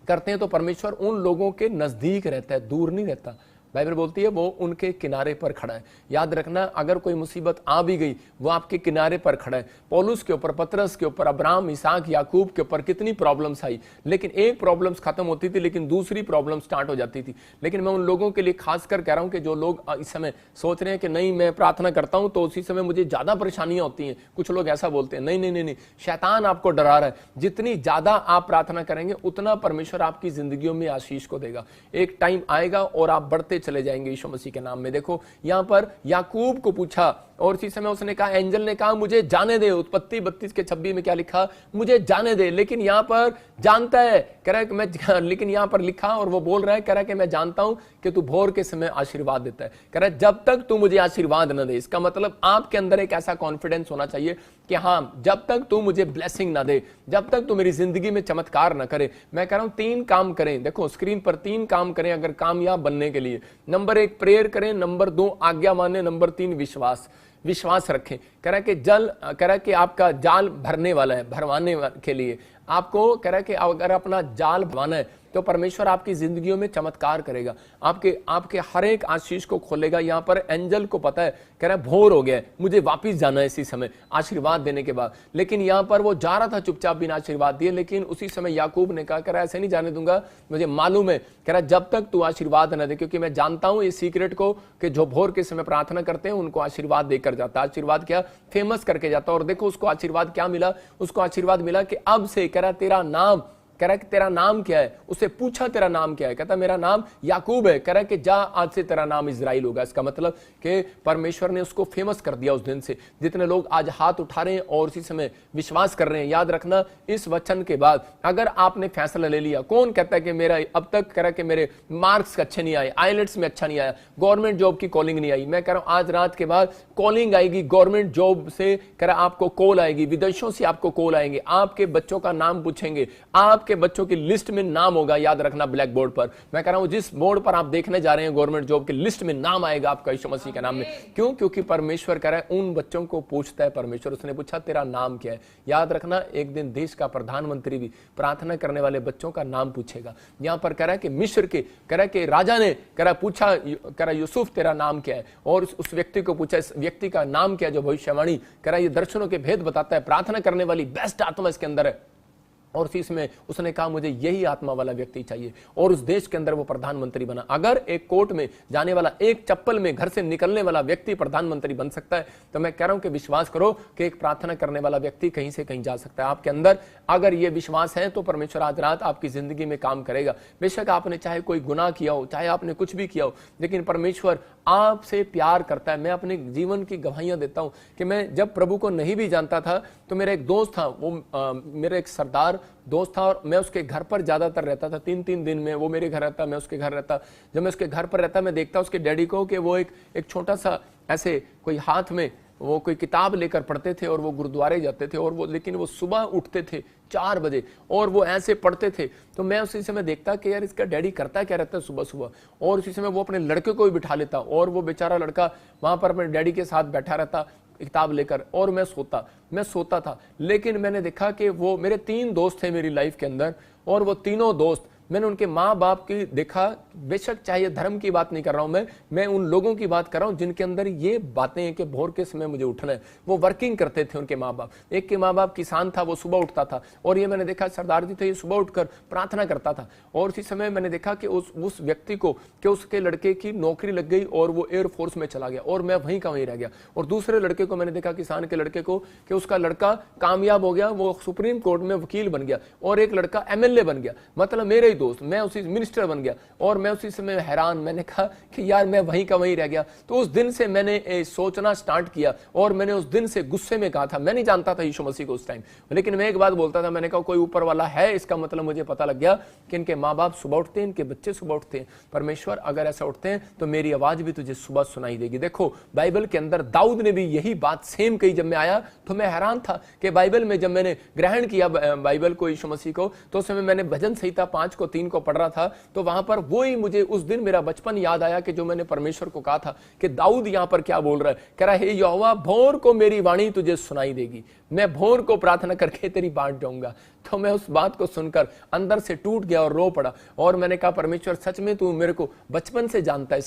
[SPEAKER 1] करते हैं तो परमेश्वर उन लोगों के नजदीक रहता है, दूर नहीं रहता। बाइबल बोलती है वो उनके किनारे पर खड़ा है। याद रखना, अगर कोई मुसीबत आ भी गई वो आपके किनारे पर खड़ा है। पौलुस के ऊपर, पतरस के ऊपर, अब्राहम, इसहाक, याकूब के ऊपर कितनी प्रॉब्लम्स आई, लेकिन एक प्रॉब्लम्स खत्म होती थी लेकिन दूसरी प्रॉब्लम स्टार्ट हो जाती थी। लेकिन मैं उन लोगों के लिए खासकर कह रहा हूं कि जो लोग इस समय सोच रहे हैं कि नहीं मैं प्रार्थना करता हूं तो उसी समय मुझे ज्यादा परेशानियां होती हैं। कुछ लोग ऐसा बोलते हैं, नहीं नहीं नहीं नहीं, शैतान आपको डरा रहा है। जितनी ज्यादा आप प्रार्थना करेंगे उतना परमेश्वर आपकी जिंदगियों में आशीष को देगा। एक टाइम आएगा और आप बढ़ते चले जाएंगे यीशु मसीह के नाम में। देखो यहां पर याकूब को पूछा और इसी समय उसने कहा, एंजल ने कहा मुझे जाने दे। उत्पत्ति 32:26 में क्या लिखा, मुझे जाने दे। लेकिन यहां पर जानता है, कह रहा है कि मैं, लेकिन यहां पर लिखा और वो बोल रहा है, कह रहा है कि मैं जानता हूं कि तू भोर के समय आशीर्वाद देता है। कह रहा है जब तक तू मुझे आशीर्वाद न दे। इसका मतलब आपके अंदर एक ऐसा कॉन्फिडेंस होना चाहिए कि हां, जब तक तू मुझे ब्लेसिंग ना दे, जब तक तू मेरी जिंदगी में चमत्कार ना करे। मैं कह रहा हूं 3 काम करें, देखो स्क्रीन पर 3 काम करें अगर कामयाब बनने के लिए। नंबर 1 प्रेयर करें, नंबर 2 आज्ञा माने, नंबर 3 विश्वास रखें। कह रहा है कि कह रहा है कि आपका जाल भरने वाला है, भरवाने के लिए आपको कह रहा है कि अगर अपना जाल भरवाना है तो परमेश्वर आपकी जिंदगियों में चमत्कार करेगा, आपके हर एक आशीष को खोलेगा। यहां पर एंजल को पता है, कह रहा है भोर हो गया है, मुझे वापिस जाना है इसी समय आशीर्वाद देने के बाद। लेकिन यहां पर वो जा रहा था चुपचाप बिना आशीर्वाद दिए, लेकिन उसी समय याकूब ने कहा, कह रहा है ऐसे नहीं जाने दूंगा, मुझे मालूम है, कह रहा है जब तक तू आशीर्वाद न दे, क्योंकि मैं जानता हूं इस सीक्रेट को कि जो भोर के समय प्रार्थना करते हैं उनको आशीर्वाद देकर जाता है। आशीर्वाद क्या, फेमस करके जाता है। और देखो उसको आशीर्वाद क्या मिला, उसको आशीर्वाद मिला कि अब से, कह रहा तेरा नाम, कह रहा है कि तेरा नाम क्या है। उससे पूछा तेरा नाम क्या है, कहता मेरा नाम याकूब है। कह रहा है कि जा आज से तेरा नाम इजराइल होगा। इसका मतलब कि परमेश्वर ने उसको फेमस कर दिया उस दिन से। जितने लोग आज हाथ उठा रहे हैं और उसी समय विश्वास कर रहे हैं, याद रखना इस वचन के बाद अगर आपने फैसला ले लिया, कौन कहता है कि मेरा अब तक कह रहा है कि मेरे मार्क्स अच्छे नहीं आए, आईलेट्स में अच्छा नहीं आया, गवर्नमेंट जॉब की कॉलिंग नहीं आई। मैं कह रहा हूं आज रात के बाद कॉलिंग आएगी, गवर्नमेंट जॉब से कह रहा आपको कॉल आएगी, विदेशों से आपको कॉल आएंगे, आपके बच्चों का नाम पूछेंगे, आपके बच्चों की लिस्ट में नाम होगा। याद रखना ब्लैक बोर्ड पर, मैं कह रहा हूं जिस बोर्ड पर आप देखने जा रहे हैं गवर्नमेंट जॉब की लिस्ट में नाम आएगा आपका यीशु मसीह के नाम में। क्यों? क्योंकि परमेश्वर कह रहा है उन बच्चों को पूछता है परमेश्वर। उसने पूछा तेरा नाम क्या है। याद रखना एक दिन देश का प्रधानमंत्री भी प्रार्थना करने वाले बच्चों का नाम पूछेगा। यहां पर कह रहा है कि मिस्र के कह रहा है कि राजा ने कह रहा पूछा, कह रहा यूसुफ तेरा नाम क्या है, और उस व्यक्ति को पूछा इस व्यक्ति का नाम क्या है जो भविष्यवाणी कह रहा है, ये दर्शनों के भेद बताता है, प्रार्थना करने वाली बेस्ट आत्मा इसके अंदर है। और इसमें उसने कहा मुझे यही आत्मा वाला व्यक्ति चाहिए, और उस देश के अंदर वो प्रधानमंत्री बना। अगर एक कोर्ट में जाने वाला, एक चप्पल में घर से निकलने वाला व्यक्ति प्रधानमंत्री बन सकता है, तो मैं कह रहा हूं कि विश्वास करो कि एक प्रार्थना करने वाला व्यक्ति कहीं से कहीं जा सकता है। आपके अंदर अगर ये विश्वास है तो परमेश्वर आज रात आपकी जिंदगी में काम करेगा। बेशक आपने चाहे कोई गुनाह किया हो, चाहे आपने कुछ भी किया हो, लेकिन परमेश्वर आपसे प्यार करता है। मैं अपने जीवन की गवाहियां देता हूं कि मैं जब प्रभु को नहीं भी जानता था तो मेरा एक दोस्त था, वो मेरा एक सरदार दोस्त था, और मैं उसके घर पर ज्यादातर रहता था। 3-3 दिन में वो मेरे घर रहता, मैं उसके घर रहता। जब मैं उसके घर पर रहता मैं देखता उसके डैडी को कि वो एक छोटा सा ऐसे कोई हाथ में वो कोई किताब लेकर पढ़ते थे और वो गुरुद्वारे जाते थे, और वो लेकिन वो सुबह उठते थे 4 बजे और वो ऐसे पढ़ते थे। तो मैं उसी समय देखता कि यार इसका डैडी करता क्या रहता है सुबह सुबह, और उसी समय वो अपने लड़के को भी बिठा लेता और वो बेचारा लड़का वहां पर अपने डैडी के साथ बैठा रहता किताब लेकर, और मैं सोता था। लेकिन मैंने देखा कि वो मेरे 3 दोस्त थे मेरी लाइफ के अंदर, और वो तीनों दोस्त मैंने उनके माँ बाप की देखा, बेशक चाहे धर्म की बात नहीं कर रहा हूं मैं उन लोगों की बात कर रहा हूं जिनके अंदर ये बातें हैं कि भोर के समय मुझे उठना है। वो वर्किंग करते थे उनके माँ बाप। एक के माँ बाप किसान था, वो सुबह उठता था, और ये मैंने देखा सरदार जी थे, ये सुबह उठकर प्रार्थना करता था। और उसी समय मैंने देखा कि उस व्यक्ति को कि उसके लड़के की नौकरी लग गई और वो एयरफोर्स में चला गया, और मैं वहीं का वहीं रह गया। और दूसरे लड़के को मैंने देखा, किसान के लड़के को, कि उसका लड़का कामयाब हो गया, वो सुप्रीम कोर्ट में वकील बन गया, और एक लड़का MLA बन गया, मतलब मेरे ही दोस्त, मैं उसी मिनिस्टर बन गया। और मैं उसी समय हैरान, मैंने कहा कि यार मैं वहीं का वहीं रह गया। तो उस दिन से मैंने सोचना स्टार्ट किया, और मैंने उस दिन से गुस्से में कहा था, मैं नहीं जानता था यीशु मसीह को उस टाइम, लेकिन मैं एक बात बोलता था, मैंने कहा कोई ऊपर वाला है। इसका मतलब मुझे पता लग गया कि इनके माँ बाप सुबह उठते हैं, इनके बच्चे सुबह उठते हैं। परमेश्वर अगर ऐसा उठते हैं तो मेरी आवाज भी तुझे सुबह सुनाई देगी। देखो बाइबल के अंदर दाऊद ने भी यही बात सेम कही। जब मैं आया तो मैं हैरान था कि बाइबल में जब मैंने ग्रहण किया बाइबल को, यीशु मसीह को, तो उस समय मैंने भजन संहिता 5 को 3 को पढ़ रहा था। तो वहां पर वो ही मुझे उस दिन मेरा बचपन याद आया कि जो मैंने परमेश्वर को कहा था कि दाऊद यहां पर क्या बोल रहा है, कह रहा है हे यहोवा भोर को मेरी वाणी तुझे सुनाई देगी, मैं भोर को प्रार्थना करके तेरी बाट जाऊंगा। तो मैं उस बात को सुनकर अंदर से टूट गया और रो पड़ा, और मैंने कहा परमेश्वर सच में तू मेरे को बचपन से जानता है।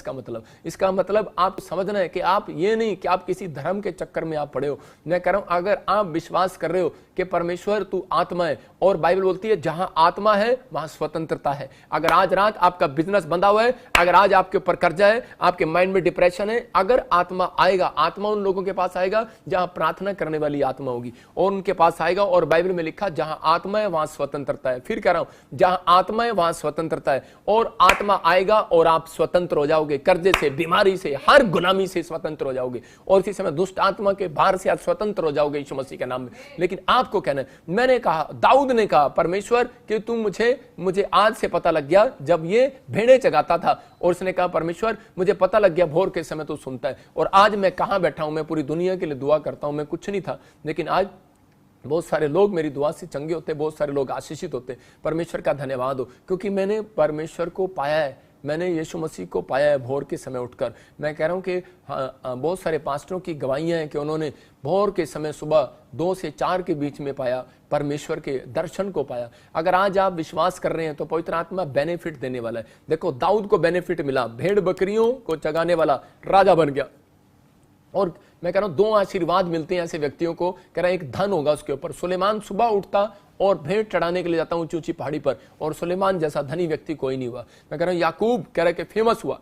[SPEAKER 1] इसका मतलब आप समझना है कि आप ये नहीं कि आप किसी धर्म के चक्कर में आप पड़े हो। मैं कह रहा हूं अगर आप विश्वास कर रहे हो कि परमेश्वर तू आत्मा है, और बाइबल बोलती है जहां आत्मा है वहां स्वतंत्रता है। अगर आज रात आपका बिजनेस बंधा हुआ है, अगर आज आपके ऊपर कर्जा है, आपके माइंड में डिप्रेशन है, अगर आत्मा आएगा, आत्मा उन लोगों के पास आएगा जहां प्रार्थना करने वाली आत्मा होगी, और उनके पास आएगा। और बाइबल में लिखा जहां आत्मा है वहां स्वतंत्रता है। फिर कह रहा हूं जहां आत्मा है वहां स्वतंत्रता है, और आत्मा आएगा और आप स्वतंत्र हो जाओगे, कर्जे से, बीमारी से, हर गुलामी से स्वतंत्र हो जाओगे, और इसी समय दुष्ट आत्मा के भार से आप स्वतंत्र हो जाओगे यीशु मसीह के नाम में। लेकिन आपको कहना है, मैंने कहा, दाऊद ने कहा परमेश्वर कि तू मुझे आज से पता लग गया जब ये भेड़ें चगाता था, और उसने कहा परमेश्वर मुझे पता लग गया भोर के समय तू सुनता है। और आज मैं कहां बैठा हूं, मैं पूरी दुनिया के लिए दुआ करता हूं। मैं कुछ नहीं था, लेकिन आज बहुत सारे लोग मेरी दुआ से चंगे होते, बहुत सारे लोग आशीषित होते। परमेश्वर का धन्यवाद हो, क्योंकि मैंने परमेश्वर को पाया है, मैंने यीशु मसीह को पाया है भोर के समय उठकर। मैं कह रहा हूं कि बहुत सारे पास्टरों की गवाहियां हैं कि उन्होंने भोर के समय सुबह 2 से 4 के बीच में पाया, परमेश्वर के दर्शन को पाया। अगर आज आप विश्वास कर रहे हैं तो पवित्र आत्मा बेनिफिट देने वाला है। देखो दाऊद को बेनिफिट मिला, भेड़ बकरियों को चगाने वाला राजा बन गया। और मैं कह रहा हूं 2 आशीर्वाद मिलते हैं ऐसे व्यक्तियों को, कह रहा है एक धन होगा उसके ऊपर। सुलेमान सुबह उठता और भेंट चढ़ाने के लिए जाता ऊंची ऊंची पहाड़ी पर, और सुलेमान जैसा धनी व्यक्ति कोई नहीं हुआ। मैं कह रहा हूं याकूब कह रहा है कि फेमस हुआ,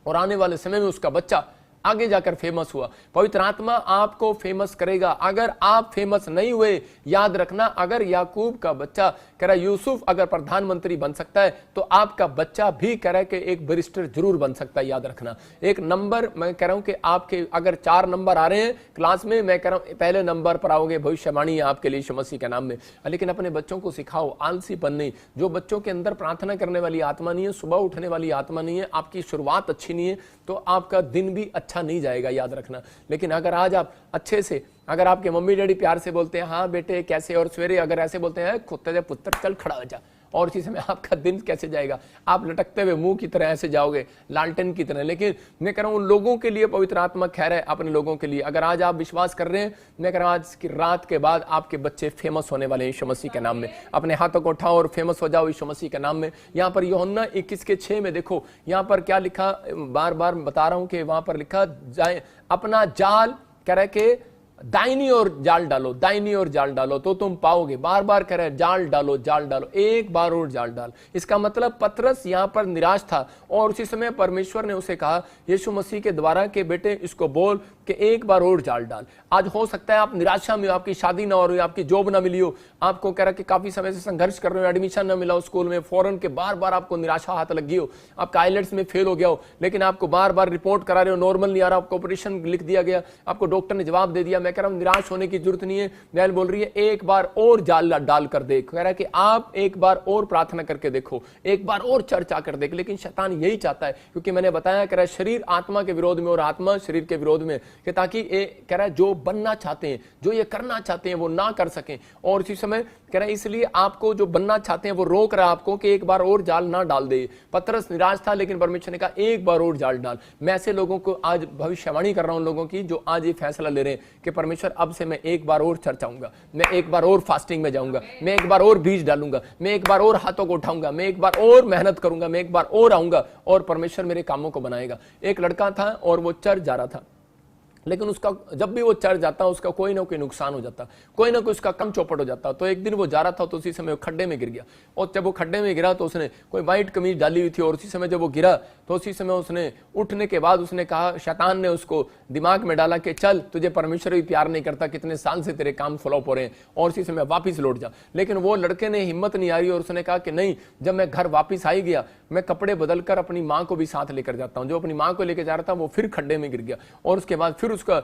[SPEAKER 1] और आने वाले समय में उसका बच्चा आगे जाकर फेमस हुआ। पवित्र आत्मा आपको फेमस करेगा। अगर आप फेमस नहीं हुए, याद रखना, अगर याकूब का बच्चा कह रहा यूसुफ अगर प्रधानमंत्री बन सकता है तो आपका बच्चा भी कह रहा है कि एक बैरिस्टर जरूर बन सकता है। याद रखना, एक नंबर, मैं कह रहा हूं कि आपके अगर 4 नंबर आ रहे हैं क्लास में, मैं कह रहा हूं पहले नंबर पर आओगे, भविष्यवाणी है आपके लिए यीशु मसीह के नाम में। लेकिन अपने बच्चों को सिखाओ आलसीपन नहीं। जो बच्चों के अंदर प्रार्थना करने वाली आत्मा नहीं है, सुबह उठने वाली आत्मा नहीं है, आपकी शुरुआत अच्छी नहीं है, तो आपका दिन भी अच्छा नहीं जाएगा। याद रखना। लेकिन अगर आज आप अच्छे से, अगर आपके मम्मी डैडी प्यार से बोलते हैं हाँ बेटे कैसे, और सवेरे अगर ऐसे बोलते हैं कुत्ते से पुत्र चल खड़ा हो जा, और इसी समय आपका दिन कैसे जाएगा, आप लटकते हुए मुंह की तरह ऐसे जाओगे, लालटेन की तरह। लेकिन मैं कह रहा हूं उन लोगों के लिए पवित्र आत्मा खैर है, अपने लोगों के लिए। अगर आज आप विश्वास कर रहे हैं, मैं कह रहा हूं आज की रात के बाद आपके बच्चे फेमस होने वाले हैं यीशु मसीह के नाम में। अपने हाथों को उठाओ और फेमस हो जाओ यीशु मसीह के नाम में। यहाँ पर यूहन्ना 21:6 में देखो, यहाँ पर क्या लिखा, बार बार बता रहा हूं कि वहां पर लिखा जाए अपना जाल कह रहे कि दाहिनी ओर जाल डालो, दाहिनी ओर जाल डालो तो तुम पाओगे। बार बार कह रहे हैं जाल डालो, जाल डालो, एक बार और जाल डाल। इसका मतलब पतरस यहां पर निराश था, और उसी समय परमेश्वर ने उसे कहा यीशु मसीह के द्वारा कि बेटे इसको बोल कि एक बार और जाल डाल। आज हो सकता है आप निराशा में हो, आपकी शादी ना हो रही, आपकी जॉब ना मिली हो, आपको कह रहा कि काफी समय से संघर्ष कर रहे हो, एडमिशन ना मिला हो स्कूल में, फॉरेन के बार बार आपको निराशा हाथ लगी हो, आपका आइलेट्स में फेल हो गया हो, लेकिन आपको बार बार रिपोर्ट करा रहे हो, नॉर्मल नहीं आ रहा, आपको ऑपरेशन लिख दिया गया, आपको डॉक्टर ने जवाब दे दिया। मैं कह रहा हूं निराश होने की जरूरत नहीं है। बाइबल बोल रही है एक बार और जाल डाल कर देख, कह रहा है कि आप एक बार और प्रार्थना करके देखो, एक बार और चर्च आकर देख। लेकिन शैतान यही चाहता है, क्योंकि मैंने बताया कह रहा है शरीर आत्मा के विरोध में और आत्मा शरीर के विरोध में, कि ताकि कह रहा है जो बनना चाहते हैं, जो ये करना चाहते हैं वो ना कर सकें। और इसी समय कह रहा है इसलिए आपको जो बनना चाहते हैं वो रोक रहा है आपको कि एक बार और जाल ना डाल दे। पतरस निराश था, लेकिन परमेश्वर ने कहा एक बार और जाल डाल। मैं ऐसे लोगों को आज भविष्यवाणी कर रहा हूं, लोगों की जो आज ये फैसला ले रहे हैं कि परमेश्वर अब से मैं एक बार और चर्च आऊंगा, मैं एक बार और फास्टिंग में जाऊंगा, मैं एक बार और बीज डालूंगा, मैं एक बार और हाथों को उठाऊंगा, मैं एक बार और मेहनत करूंगा, मैं एक बार और आऊंगा और परमेश्वर मेरे कामों को बनाएगा। एक लड़का था और वो चर्च जा रहा था, लेकिन उसका जब भी वो चढ़ जाता उसका कोई ना कोई नुकसान हो जाता, कोई ना कोई उसका कम चौपट हो जाता। तो एक दिन वो जा रहा था तो उसी समय वो खड्डे में गिर गया, और जब वो खड्डे में गिरा तो उसने कोई वाइट कमीज डाली हुई थी, और उसी समय जब वो गिरा तो उसी समय उसने उठने के बाद उसने कहा, शैतान ने उसको दिमाग में डाला कि चल तुझे परमेश्वर भी प्यार नहीं करता, कितने साल से तेरे काम फ्लॉप हो रहे हैं, और उसी समय वापिस लौट जा। लेकिन वो लड़के ने हिम्मत नहीं आ रही और उसने कहा कि नहीं, जब मैं घर वापिस आई गया मैं कपड़े बदलकर अपनी माँ को भी साथ लेकर जाता हूँ। जो अपनी माँ को लेकर जा रहा था वो फिर खड्डे में गिर गया, और उसके बाद फिर उसका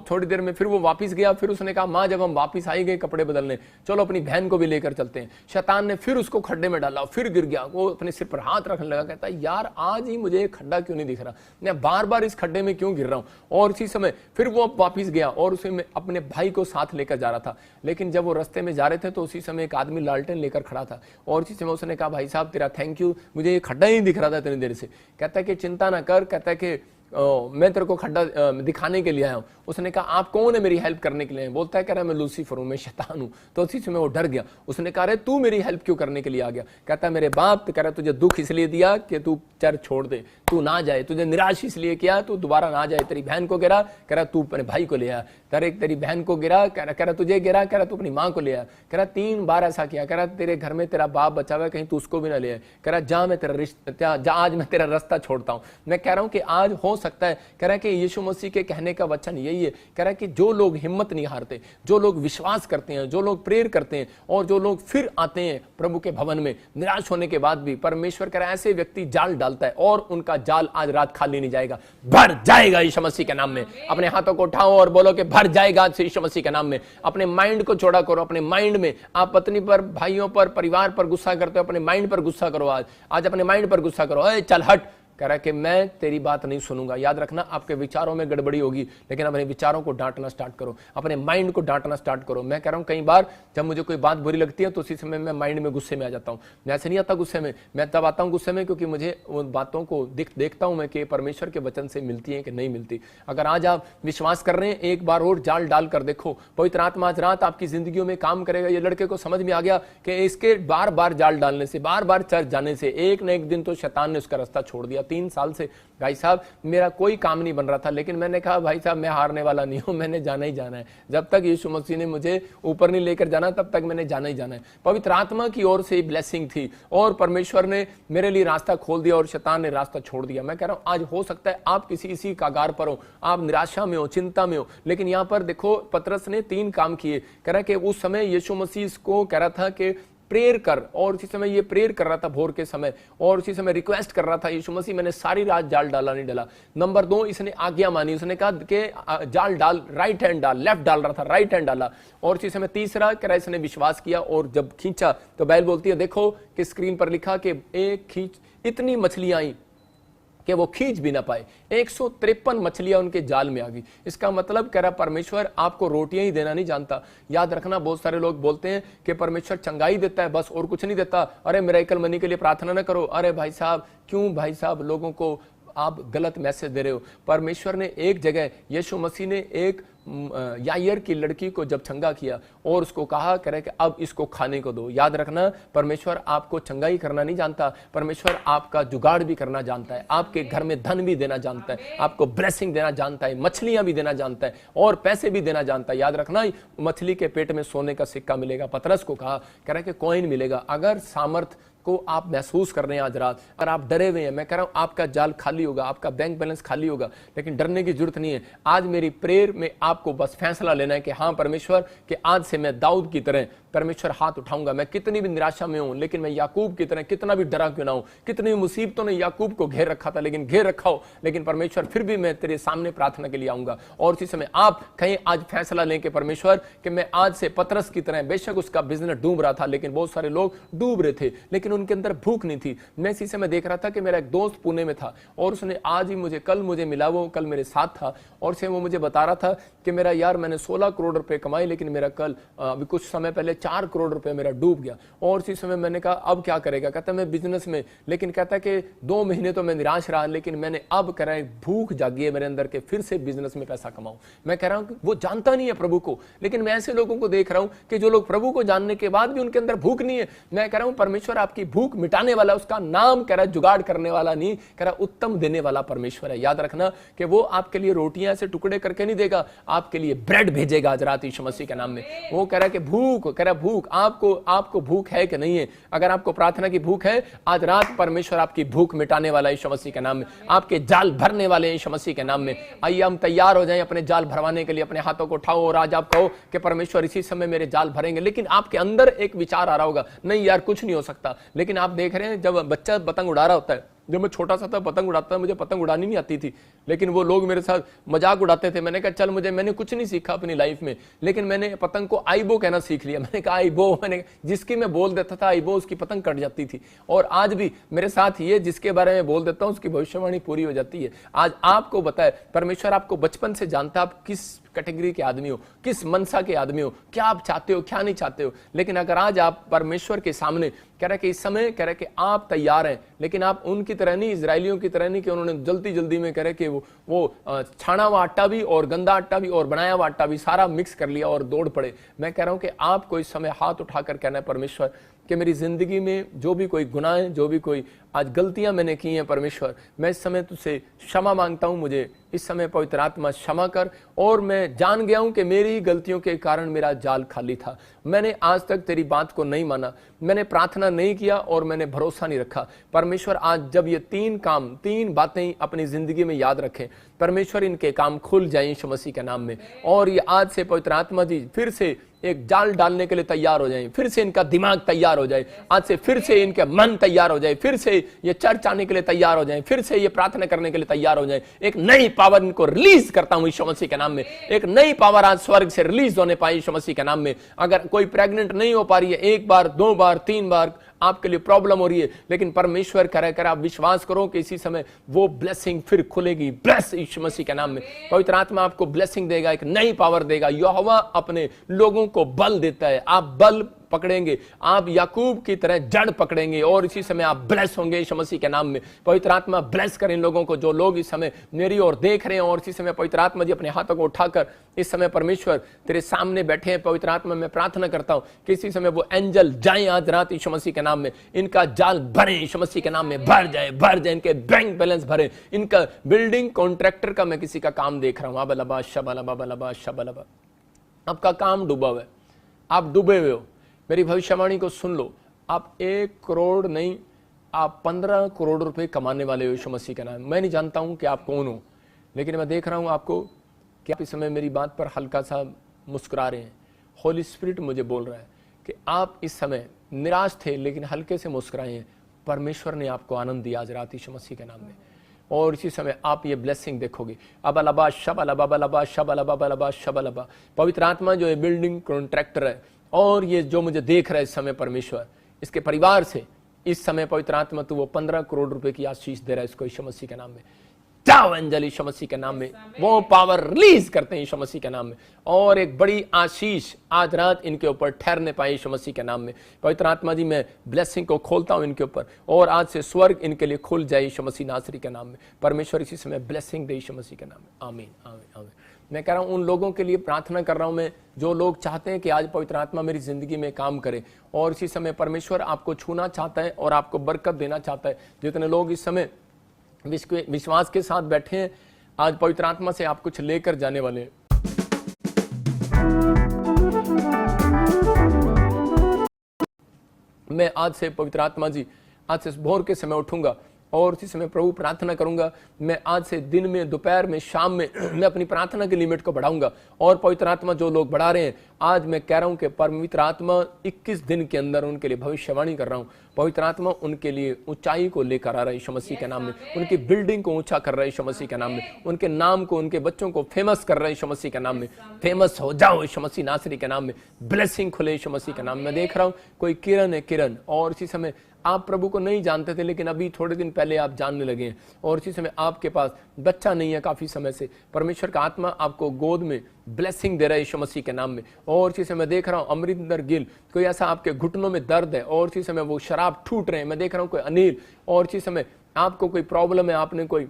[SPEAKER 1] थोड़ी देर में फिर वो वापस गया। फिर उसने कहा माँ जब हम वापस आई गए कपड़े बदलने, चलो अपनी बहन को भी लेकर चलते हैं। शैतान ने फिर उसको खड्डे में डाला, फिर गिर गया। वो अपने सिर पर हाथ रखने लगा, कहता है यार आज ही मुझे खड्डा क्यों नहीं दिख रहा, मैं बार बार इस खड्डे में क्यों गिर रहा हूँ। और इसी समय फिर वो वापस गया और उसे अपने भाई को साथ लेकर जा रहा था। लेकिन जब वो रास्ते में जा रहे थे तो उसी समय एक आदमी लालटेन लेकर खड़ा था, और इसी समय उसने कहा भाई साहब तेरा थैंक यू, मुझे ये खड्डा ही दिख रहा था इतनी देर से। कहता है कि चिंता ना कर, कहता है कि मैं तेरे को खड्डा दिखाने के लिए आया हूं। उसने कहा आप कौन है मेरी हेल्प करने के लिए? बोलता है कह रहा मैं लूसीफर हूं, मैं शैतान हूं। तो उसी समय वो डर गया। उसने कहा तू मेरी हेल्प क्यों करने के लिए आ गया? कहता है मेरे बाप, तो कह रहा तुझे दुख इसलिए दिया कि तू चर्च छोड़ दे, तू ना जाए, तुझे निराश इसलिए किया तू दोबारा ना जाए। तेरी बहन को गिरा, कह रहा तू अपने भाई को ले आया। तेरी बहन को गिरा, कह रहा तुझे गिरा, कह रहा तू अपनी माँ को ले आया। कह रहा 3 बार ऐसा किया। कह रहा तेरे घर में तेरा बाप बचा हुआ है, कहीं तू उसको भी ना ले आए। कह रहा जा मैं तेरा रिश्ता, जा आज मैं तेरा रास्ता छोड़ता हूं। मैं कह रहा हूं कि आज हो सकता है, कह रहा है कि यीशु मसीह के कहने का वचन यही है। कह रहा है कि जो लोग हिम्मत नहीं हारते, जो लोग विश्वास करते हैं, जो लोग प्रेयर करते हैं, और जो लोग फिर आते हैं प्रभु के भवन में निराश होने के बाद भी, परमेश्वर कह रहा है ऐसे व्यक्ति जाल डालता है और उनका जाल आज रात खाली नहीं जाएगा, भर जाएगा यीशु मसीह के नाम में। अपने हाथों को उठाओ और बोलो कि भर जाएगा यीशु मसीह के नाम में। अपने माइंड को चौड़ा करो। अपने माइंड में आप पत्नी पर, भाइयों पर, परिवार पर गुस्सा करते हो, अपने माइंड पर गुस्सा करो। आज अपने माइंड पर गुस्सा करो। चल हट, कह रहा है कि मैं तेरी बात नहीं सुनूंगा। याद रखना आपके विचारों में गड़बड़ी होगी, लेकिन अपने विचारों को डांटना स्टार्ट करो, अपने माइंड को डांटना स्टार्ट करो। मैं कह रहा हूं कई बार जब मुझे कोई बात बुरी लगती है तो उसी समय मैं माइंड में गुस्से में आ जाता हूं। मैं ऐसे नहीं आता गुस्से में, मैं तब आता हूं गुस्से में क्योंकि मुझे उन बातों को देखता हूं मैं कि परमेश्वर के वचन से मिलती है कि नहीं मिलती। अगर आज आप विश्वास कर रहे हैं, एक बार और जाल डाल कर देखो, पवित्र आत्मा आज रात आपकी जिंदगियों में काम करेगा। ये लड़के को समझ में आ गया कि इसके बार बार जाल डालने से, बार बार चर्च जाने से एक न एक दिन तो शैतान ने उसका रास्ता छोड़ दिया। 3 साल से भाई साहब मेरा कोई काम नहीं बन रहा था, लेकिन मैंने कहा भाई साहब मैं हारने वाला नहीं हूं, मैंने जाना ही जाना है। जब तक यीशु मसीह ने मुझे ऊपर नहीं लेकर जाना तब तक मैंने जाना ही जाना है। पवित्र आत्मा की ओर से ब्लेसिंग थी और परमेश्वर ने मेरे लिए रास्ता खोल दिया और शैतान ने रास्ता छोड़ दिया। मैं कह रहा हूं आज हो सकता है आप किसी इसी कागार पर हो, आप निराशा में हो, चिंता में हो, लेकिन यहां पर देखो पतरस ने 3 काम किए। कह रहा कि उस समय यीशु मसीह को कह रहा था कि प्रेयर कर, और उसी समय ये प्रेयर कर रहा था भोर के समय, और उसी समय रिक्वेस्ट कर रहा था यीशु मसीह मैंने सारी रात जाल डाला नहीं डाला। नंबर 2 इसने आज्ञा मानी, उसने कहा कि जाल डाल, राइट हैंड डाल, लेफ्ट डाल रहा था राइट हैंड डाला। और उसी समय तीसरा कह रहा इसने विश्वास किया और जब खींचा तो बाइबल बोलती है देखो कि स्क्रीन पर लिखा कि एक खींच इतनी मछलियां आई कि वो खींच भी ना पाए। 153 मछलियां उनके जाल में आ गई। इसका मतलब कह रहा परमेश्वर आपको रोटियां ही देना नहीं जानता। याद रखना बहुत सारे लोग बोलते हैं कि परमेश्वर चंगाई देता है बस और कुछ नहीं देता। अरे मिरेकल मनी के लिए प्रार्थना ना करो। अरे भाई साहब क्यों भाई साहब लोगों को आप गलत मैसेज दे रहे हो। परमेश्वर ने एक जगह, यीशु मसीह ने एक यायर की लड़की को जब चंगा किया और उसको कहा करे कि अब इसको खाने को दो। याद रखना परमेश्वर आपको चंगाई करना नहीं जानता, परमेश्वर आपका जुगाड़ भी करना जानता है, आपके घर में धन भी देना जानता है, आपको ब्लेसिंग देना जानता है, मछलियां भी देना जानता है और पैसे भी देना जानता है। याद रखना मछली के पेट में सोने का सिक्का मिलेगा। पतरस को कहा कह रहा कि कॉइन मिलेगा। अगर सामर्थ को आप महसूस कर रहे हैं आज रात, अगर आप डरे हुए हैं, मैं कह रहा हूं आपका जाल खाली होगा, आपका बैंक बैलेंस खाली होगा, लेकिन डरने की जरूरत नहीं है। आज मेरी प्रेयर में आपको बस फैसला लेना है कि हाँ परमेश्वर कि आज से मैं दाऊद की तरह परमेश्वर हाथ उठाऊंगा। मैं कितनी भी निराशा में हूं, लेकिन मैं याकूब की तरह कितना भी डरा क्यों ना हूं, कितनी मुसीबतों ने याकूब को घेर रखा था, लेकिन घेर रखा हो, लेकिन परमेश्वर फिर भी मैं तेरे सामने प्रार्थना के लिए आऊंगा। और उसी समय आप कहीं आज फैसला लें कि परमेश्वर कि मैं आज से पतरस की तरह, बेशक उसका बिजनेस डूब रहा था, लेकिन बहुत सारे लोग डूब रहे थे, लेकिन उनके अंदर भूख नहीं थी। मैं इसी समय देख रहा था कि मेरा एक दोस्त पुणे में था और उसने आज ही मुझे, कल मुझे मिला, वो कल मेरे साथ था और से वो मुझे बता रहा था कि मेरा यार मैंने 16 करोड़ रुपए कमाए, लेकिन मेरा कल अभी कुछ समय पहले 4 करोड़ रुपए मेरा डूब गया। और उसी समय मैंने कहा अब क्या करेगा? कहता मैं बिजनेस में, लेकिन कहता कि 2 महीने तो मैं निराश रहा, लेकिन मैंने अब कह रहा है भूख जागी है मेरे अंदर के फिर से बिजनेस में पैसा कमाऊं। मैं कह रहा हूं कि वो जानता नहीं है प्रभु को, लेकिन मैं ऐसे लोगों को देख रहा हूं कि जो लोग प्रभु को जानने के बाद भी उनके अंदर भूख नहीं है। मैं कह रहा हूं परमेश्वर आपकी भूख मिटाने वाला, उसका नाम कह रहा है जुगाड़ करने वाला नहीं, कह रहा उत्तम देने वाला परमेश्वर है। याद रखना कि वो आपके लिए रोटियां से टुकड़े करके नहीं देगा, आपके लिए ब्रेड भेजेगा आज रात यीशु मसीह के नाम में। वो कह रहा है कि भूख, कह रहा भूख, आपको भूख है कि नहीं है? अगर आपको प्रार्थना की भूख है, आज रात परमेश्वर आपकी भूख मिटाने वाला यीशु मसीह के नाम में, आपके जाल भरने वाले यीशु मसीह के नाम में। आइए हम तैयार हो जाएं अपने जाल भरवाने के लिए। अपने हाथों को उठाओ और आज आप कहो कि परमेश्वर इसी समय मेरे जाल भरेंगे। लेकिन आपके अंदर एक विचार आ रहा होगा, नहीं यार कुछ नहीं हो सकता। लेकिन आप देख रहे हैं जब बच्चा पतंग उड़ा रहा होता है, जब मैं छोटा सा था पतंग उड़ाता था, मुझे पतंग उड़ानी नहीं आती थी, लेकिन वो लोग मेरे साथ मजाक उड़ाते थे। मैंने कहा चल मैंने कुछ नहीं सीखा अपनी लाइफ में, लेकिन मैंने पतंग को आइबो कहना सीख लिया। मैंने कहा आइबो, मैंने जिसकी मैं बोल देता था आइबो, उसकी पतंग कट जाती थी। और आज भी मेरे साथ ये जिसके बारे में बोल देता हूं उसकी भविष्यवाणी पूरी हो जाती है। आज आपको बताए परमेश्वर आपको बचपन से जानता है आप किस कैटेगरी के आदमी हो, किस मनसा के आदमी हो, क्या आप चाहते हो क्या नहीं चाहते हो। लेकिन अगर आज आप परमेश्वर के सामने कह रहे कि इस समय कह रहे कि आप तैयार हैं, लेकिन आप उनकी तरह नहीं, इजरायलियों की तरह नहीं कि उन्होंने जल्दी जल्दी में कह रहे कि वो छाना हुआ आटा भी और गंदा आटा भी और बनाया हुआ आटा भी सारा मिक्स कर लिया और दौड़ पड़े। मैं कह रहा हूं कि आपको इस समय हाथ उठाकर कहना है परमेश्वर कि मेरी जिंदगी में जो भी कोई गुनाह है, जो भी कोई आज गलतियां मैंने की हैं, परमेश्वर मैं इस समय तुझसे क्षमा मांगता हूं। मुझे इस समय पवित्र आत्मा क्षमा कर। और मैं जान गया हूं कि मेरी गलतियों के कारण मेरा जाल खाली था। मैंने आज तक तेरी बात को नहीं माना, मैंने प्रार्थना नहीं किया और मैंने भरोसा नहीं रखा। परमेश्वर आज जब ये 3 बातें अपनी जिंदगी में याद रखें, परमेश्वर इनके काम खुल जाए यीशु मसीह के नाम में। और ये आज से पवित्र आत्मा जी फिर से एक जाल डालने के लिए तैयार हो जाएं, फिर से इनका दिमाग तैयार हो जाए, आज से फिर से इनके मन तैयार हो जाए, फिर से ये चर्च आने के लिए तैयार हो जाएं, फिर से ये प्रार्थना करने के लिए तैयार हो जाएं। एक नई पावर इनको रिलीज करता हूं यीशु मसीह के नाम में। एक नई पावर आज स्वर्ग से रिलीज होने पाए यीशु मसीह के नाम में। अगर कोई प्रेग्नेंट नहीं हो पा रही है, 1 बार 2 बार 3 बार आपके लिए प्रॉब्लम हो रही है, लेकिन परमेश्वर कर आप विश्वास करो कि इसी समय वो ब्लेसिंग फिर खुलेगी। ब्लेस यीशु मसीह के नाम में। पवित्र आत्मा आपको ब्लेसिंग देगा, एक नई पावर देगा। यहोवा अपने लोगों को बल देता है, आप बल पकड़ेंगे, आप याकूब की तरह जड़ पकड़ेंगे और इसी समय आप ब्लेस होंगे यीशु मसीह के नाम में। पवित्र आत्मा ब्लेस करें इन लोगों को जो लोग इस समय मेरी ओर देख रहे हैं। और इसी समय पवित्र आत्मा जी अपने हाथों को उठाकर इस समय परमेश्वर तेरे सामने बैठे हैं। पवित्र आत्मा मैं प्रार्थना करता हूं कि इसी समय वो एंजल जाएं आज रात यीशु मसीह के नाम में, इनका जाल भरे यीशु मसीह के नाम में, भर जाए, इनके बैंक बैलेंस भरे। इनका बिल्डिंग कॉन्ट्रैक्टर का मैं किसी का काम देख रहा हूं, अबलबा शबलबा शबलबा, आपका काम डूबा हुआ है, आप डूबे हुए हो। मेरी भविष्यवाणी को सुन लो, आप 1 करोड़ नहीं, आप 15 करोड़ रुपए कमाने वाले हो यीशु मसीह के नाम। मैं नहीं जानता हूं कि आप कौन हो, लेकिन मैं देख रहा हूं आपको कि आप इस समय मेरी बात पर हल्का सा मुस्कुरा रहे हैं। होली स्पिरिट मुझे बोल रहा है कि आप इस समय निराश थे लेकिन हल्के से मुस्कुराए हैं। परमेश्वर ने आपको आनंद दिया आज रात यीशु मसीह के नाम में। और इसी समय आप ये ब्लेसिंग देखोगे। अबलबा शबलबा शबलबा। पवित्र आत्मा जो है बिल्डिंग कॉन्ट्रैक्टर है और ये जो मुझे देख रहा है इस समय परमेश्वर, इसके परिवार से इस समय पवित्र आत्मा तू वो 15 करोड़ रुपए की आशीष दे रहा है इसको यीशु मसीह के नाम में। जाओ एंजल यीशु मसीह के नाम में, वो पावर रिलीज करते हैं यीशु मसीह के नाम में। और एक बड़ी आशीष आज रात इनके ऊपर ठहरने पाए यीशु मसीह के नाम में। पवित्र आत्मा जी मैं ब्लेसिंग को खोलता हूं इनके ऊपर और आज से स्वर्ग इनके लिए खुल जाए यीशु मसीह नासरी के नाम में। परमेश्वर इसी समय ब्लेसिंग दे यीशु मसीह के नाम में। आमीन आमीन आमीन। मैं कह रहा हूं उन लोगों के लिए प्रार्थना कर रहा हूं मैं जो लोग चाहते हैं कि आज पवित्र आत्मा मेरी जिंदगी में काम करे। और इसी समय परमेश्वर आपको छूना चाहता है और आपको बरकत देना चाहता है। जितने लोग इस समय विश्वास के साथ बैठे हैं, आज पवित्र आत्मा से आप कुछ लेकर जाने वाले हैं। मैं आज से पवित्र आत्मा जी, आज से भोर के समय उठूंगा और उसी समय प्रभु प्रार्थना करूंगा, मैं आज से दिन में, दोपहर में, शाम में मैं अपनी प्रार्थना की लिमिट को बढ़ाऊंगा। और पवित्र आत्मा जो लोग बढ़ा रहे हैं, आज मैं कह रहा हूं कि पवित्र आत्मा 21 दिन के अंदर उनके लिए भविष्यवाणी कर रहा हूं। पवित्र आत्मा उनके लिए ऊंचाई को लेकर आ रहा है यीशु मसीह के नाम में, उनकी बिल्डिंग को ऊंचा कर रहा है यीशु मसीह के नाम में, उनके नाम को, उनके बच्चों को फेमस कर रहा है यीशु मसीह के नाम में। फेमस हो जाओ यीशु मसीह नासरी के नाम में, ब्लेसिंग खुले यीशु मसीह के नाम में। मैं देख रहा हूं कोई किरण है, किरण, और इसी समय आप प्रभु को नहीं जानते थे, लेकिन अभी थोड़े दिन पहले आप जानने लगे हैं। और इसी समय आपके पास बच्चा नहीं है काफी समय से, परमेश्वर का आत्मा आपको गोद में ब्लेसिंग दे रहा है यीशु मसीह के नाम में। और इसी समय देख रहा हूं अमरिंदर गिल, कोई ऐसा आपके घुटनों में दर्द है और इसी समय वो शराब ठूट रहे हैं। मैं देख रहा हूं कोई अनिल, और इसी समय आपको कोई प्रॉब्लम है, आपने कोई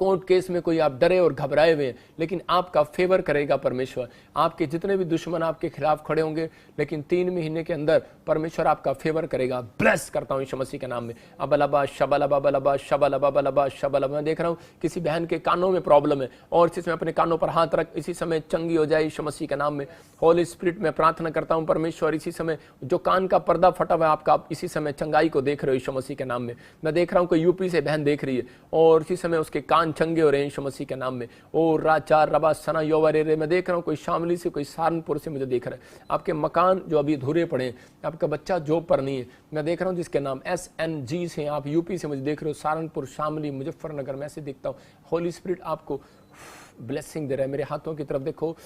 [SPEAKER 1] कोर्ट केस में कोई आप डरे और घबराए हुए हैं, लेकिन आपका फेवर करेगा परमेश्वर। आपके जितने भी दुश्मन आपके खिलाफ खड़े होंगे, लेकिन 3 महीने के अंदर परमेश्वर आपका फेवर करेगा। ब्लेस करता हूं यीशु मसीह के नाम में। अबलबा शबलबा बलबा शबलबा बलबा शबलबा। मैं देख रहा हूं किसी बहन के कानों में प्रॉब्लम है और इसी समय अपने कानों पर हाथ रख, इसी समय चंगी हो जाए यीशु मसीह के नाम में। होली स्पिरिट में प्रार्थना करता हूं परमेश्वर, इसी समय जो कान का पर्दा फटा हुआ है आपका, आप इसी समय चंगाई को देख रहे हो यीशु मसीह के नाम में। मैं देख रहा हूं कोई यूपी से बहन देख रही है और इसी समय उसके कान चंगे हो रहे हैं यीशु मसीह के नाम में। ओ राचार रबा सना योवरे रे। मैं देख रहा हूं कोई शामली से, कोई सहारनपुर से मुझे देख रहा है। आपके मकान जो अभी अधूरे पड़े हैं, आपका बच्चा जॉब पर नहीं है, मैं देख रहा हूं जिसके नाम SNG से, आप यूपी से मुझे देख रहे हो, सहारनपुर, शामली, मुजफ्फरनगर, मैं ऐसे देखता हूं। होली स्पिरिट आपको ब्लेसिंग दे रहा है। मेरे हाथों की तरफ देखो,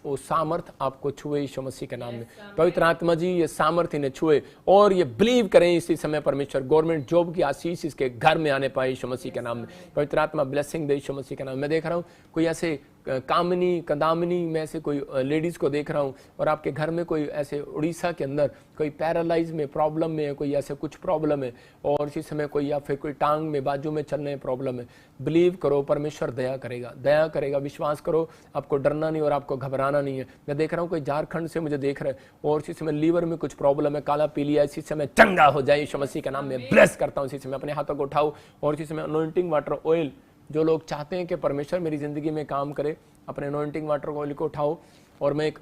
[SPEAKER 1] वो सामर्थ आपको छुए यीशु मसीह के नाम में। पवित्र आत्मा जी ये सामर्थ इन्हें छुए और ये बिलीव करें इसी समय परमेश्वर गवर्नमेंट जॉब की आशीष इसके घर में आने पाए यीशु मसीह के नाम में। पवित्र आत्मा ब्लेसिंग दे यीशु मसीह के नाम में। मैं देख रहा हूँ कोई ऐसे कामिनी कदामिनी में से कोई लेडीज को देख रहा हूँ और आपके घर में कोई ऐसे उड़ीसा के अंदर कोई पैरालाइज में प्रॉब्लम में है, कोई ऐसे कुछ प्रॉब्लम है और इसी समय कोई या फिर कोई टांग में बाजू में चलने में प्रॉब्लम है। बिलीव करो परमेश्वर दया करेगा, दया करेगा, विश्वास करो। आपको डरना नहीं और आपको घबराना नहीं है। मैं देख रहा हूँ कोई झारखंड से मुझे देख रहा है और इसी समय लीवर में कुछ प्रॉब्लम है, काला पीलिया, इसी समय चंगा हो जाए यीशु मसीह के नाम में। ब्लेस करता हूँ इसी समय। अपने हाथों को उठाओ और इसी समय अनॉइंटिंग वाटर ऑयल, जो लोग चाहते हैं कि परमेश्वर मेरी जिंदगी में काम करे, अपने अनॉइंटिंग वाटर ऑयल को उठाओ। और मैं एक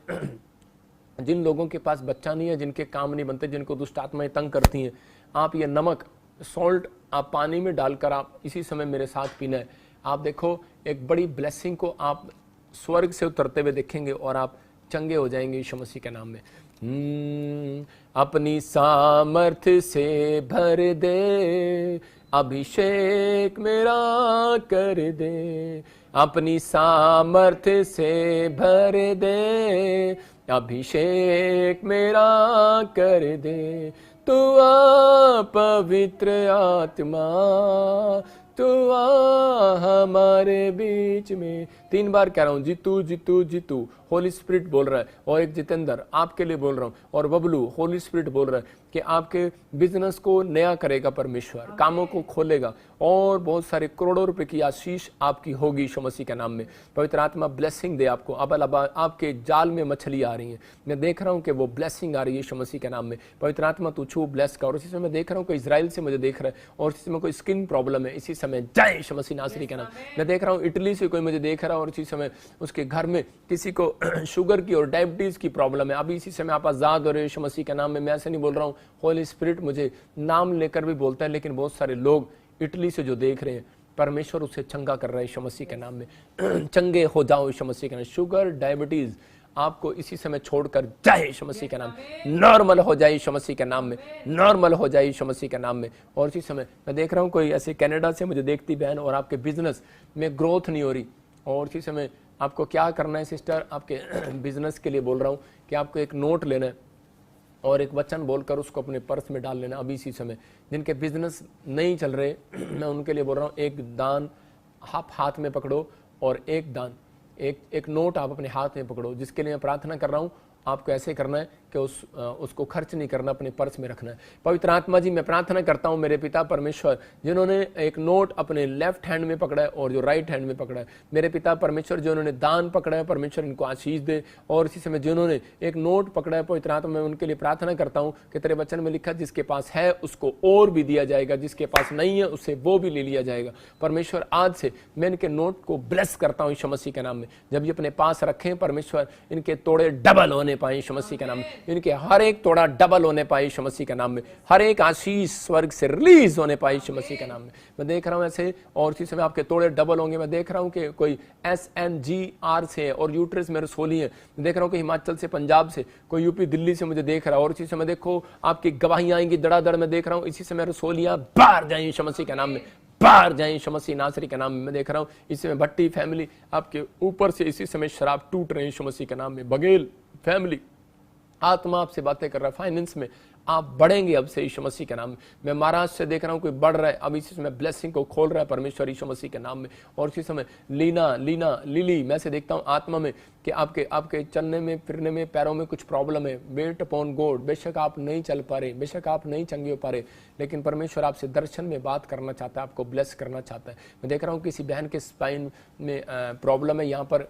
[SPEAKER 1] जिन लोगों के पास बच्चा नहीं है, जिनके काम नहीं बनते, जिनको दुष्ट आत्माएं तंग करती हैं, आप ये नमक सॉल्ट आप पानी में डालकर आप इसी समय मेरे साथ पीना है। आप देखो एक बड़ी ब्लेसिंग को आप स्वर्ग से उतरते हुए देखेंगे और आप चंगे हो जाएंगे यीशु मसीह के नाम में। अपनी सामर्थ्य से भर दे, अभिषेक मेरा कर दे, अपनी सामर्थ्य से भर दे, अभिषेक मेरा कर दे। तू आ पवित्र आत्मा, तू आ हमारे बीच में। 3 बार कह रहा हूं, जीतू जीतू जीतू, होली स्पिरिट बोल रहा है। और एक जितेंद्र आपके लिए बोल रहा हूं, और बबलू होली स्पिरिट बोल रहा है कि आपके बिजनेस को नया करेगा परमेश्वर, कामों को खोलेगा और बहुत सारे करोड़ों रुपए की आशीष आपकी होगी यीशु मसीह के नाम में। पवित्र आत्मा ब्लेसिंग दे आपको। अब आपके जाल में मछली आ रही है, मैं देख रहा हूं कि वो ब्लेसिंग आ रही है यीशु मसीह के नाम में। पवित्र आत्मा तू छू, ब्लेस कर। और इसी समय देख रहा हूं कोई इजराइल से मुझे देख रहा है और इसी समय कोई स्किन प्रॉब्लम है, इसी समय जय यीशु मसीह नासरी के नाम। मैं देख रहा हूं इटली से कोई मुझे देख रहा है और इसी समय उसके घर में किसी को शुगर की और डायबिटीज की प्रॉब्लम है। अभी इसी समय आप आजाद हो रहे यीशु मसीह के नाम में। मैं ऐसे नहीं बोल रहा हूँ, होली स्पिरिट मुझे नाम लेकर भी बोलता है, लेकिन बहुत सारे लोग इटली से जो देख रहे हैं, परमेश्वर उसे चंगा कर रहा है यीशु मसीह के नाम में। चंगे हो जाओ यीशु मसीह के नाम। शुगर डायबिटीज आपको इसी समय छोड़कर जाए यीशु मसीह के नाम, नॉर्मल हो जाए यीशु मसीह के नाम में, नॉर्मल हो जाए यीशु मसीह के नाम में। और इसी समय मैं देख रहा हूँ कोई ऐसे कनाडा से मुझे देखती बहन और आपके बिजनेस में ग्रोथ नहीं हो रही और इसी समय आपको क्या करना है सिस्टर, आपके बिजनेस के लिए बोल रहा हूँ कि आपको एक नोट लेना है और एक वचन बोलकर उसको अपने पर्स में डाल लेना अभी इसी समय। जिनके बिजनेस नहीं चल रहे मैं उनके लिए बोल रहा हूँ, एक दान आप हाथ में पकड़ो और एक दान एक नोट आप अपने हाथ में पकड़ो। जिसके लिए मैं प्रार्थना कर रहा हूँ आपको ऐसे करना है कि उसको खर्च नहीं करना, अपने पर्स में रखना है। पवित्र आत्मा जी मैं प्रार्थना करता हूं मेरे पिता परमेश्वर, जिन्होंने एक नोट अपने लेफ्ट हैंड में पकड़ा है और जो राइट हैंड में पकड़ा है, मेरे पिता परमेश्वर जिन्होंने दान पकड़ा है, परमेश्वर इनको आशीष दे। और इसी समय जिन्होंने एक नोट पकड़ा है, पवित्र आत्मा मैं उनके लिए प्रार्थना करता हूं कि तेरे वचन में लिखा जिसके पास है उसको और भी दिया जाएगा, जिसके पास नहीं है उससे वो भी ले लिया जाएगा। परमेश्वर आज से मैं इनके नोट को ब्लेस करता हूँ यीशु मसीह के नाम में। जब ये अपने पास रखें परमेश्वर, इनके तोड़े डबल होने होने पाए यीशु मसीह के नाम में, इनके हर एक तोड़ा डबल होने पाए यीशु मसीह के नाम में, हर एक आशीष स्वर्ग से रिलीज होने पाए यीशु मसीह के नाम में। मैं देख रहा हूँ ऐसे, और इसी समय आपके तोड़े डबल होंगे। मैं देख रहा हूँ कि कोई SNGR से है और यूट्रस में रसोली है। मैं देख रहा हूँ कि हिमाचल से, पंजाब से, कोई यूपी दिल्ली से मुझे देख रहा है, और इसी समय देखो आपकी गवाहियां आएंगी धड़ाधड़। मैं देख रहा हूँ इसी समय रसोलियां बाहर जाएं यीशु मसीह के नाम में, बाहर जाएं यीशु मसीह नासरी के नाम में। मैं देख रहा हूँ इसी समय भट्टी फैमिली आपके ऊपर से इसी समय शराब टूट रहे हैं यीशु मसीह के नाम में। बघेल फैमिली, आत्मा आपसे बातें कर रहा है, फाइनेंस में आप बढ़ेंगे अब से यीशु मसीह के नाम में। मैं महाराष्ट्र से देख रहा हूँ कोई बढ़ रहा है, अब इसी समय ब्लेसिंग को खोल रहा है परमेश्वर यीशु मसीह के नाम में। और इसी समय लीना लिली, मैं से देखता हूँ आत्मा में कि आपके चलने में, फिरने में, पैरों में कुछ प्रॉब्लम है। वेट अपॉन गॉड, बेशक आप नहीं चल पा रहे, बेशक आप नहीं चंगे हो पा रहे, लेकिन परमेश्वर आपसे दर्शन में बात करना चाहता है, आपको ब्लेस करना चाहता है। मैं देख रहा हूँ किसी बहन के स्पाइन में प्रॉब्लम है, यहाँ पर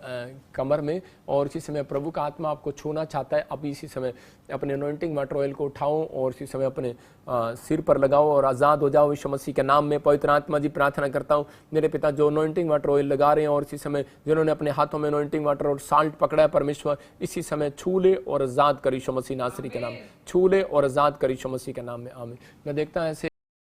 [SPEAKER 1] कमर में, और इसी समय प्रभु का आत्मा आपको छूना चाहता है। अब इसी समय अपने अनॉइंटिंग वाटर ऑयल को उठाओ और इसी समय अपने सिर पर लगाओ और आज़ाद हो जाओ यीशु मसीह के नाम में। पवित्र आत्मा जी, प्रार्थना करता हूँ मेरे पिता जो अनॉइंटिंग वाटर ऑयल लगा रहे हैं और इसी समय जिन्होंने अपने हाथों में अनॉइंटिंग वाटर और साल्ट पकड़ा है, परमेश्वर इसी समय छू ले और आज़ाद कर यीशु मसीह नासरी के नाम, छू ले और आज़ाद कर यीशु मसीह के नाम में, आमीन। मैं देखता हूँ ऐसे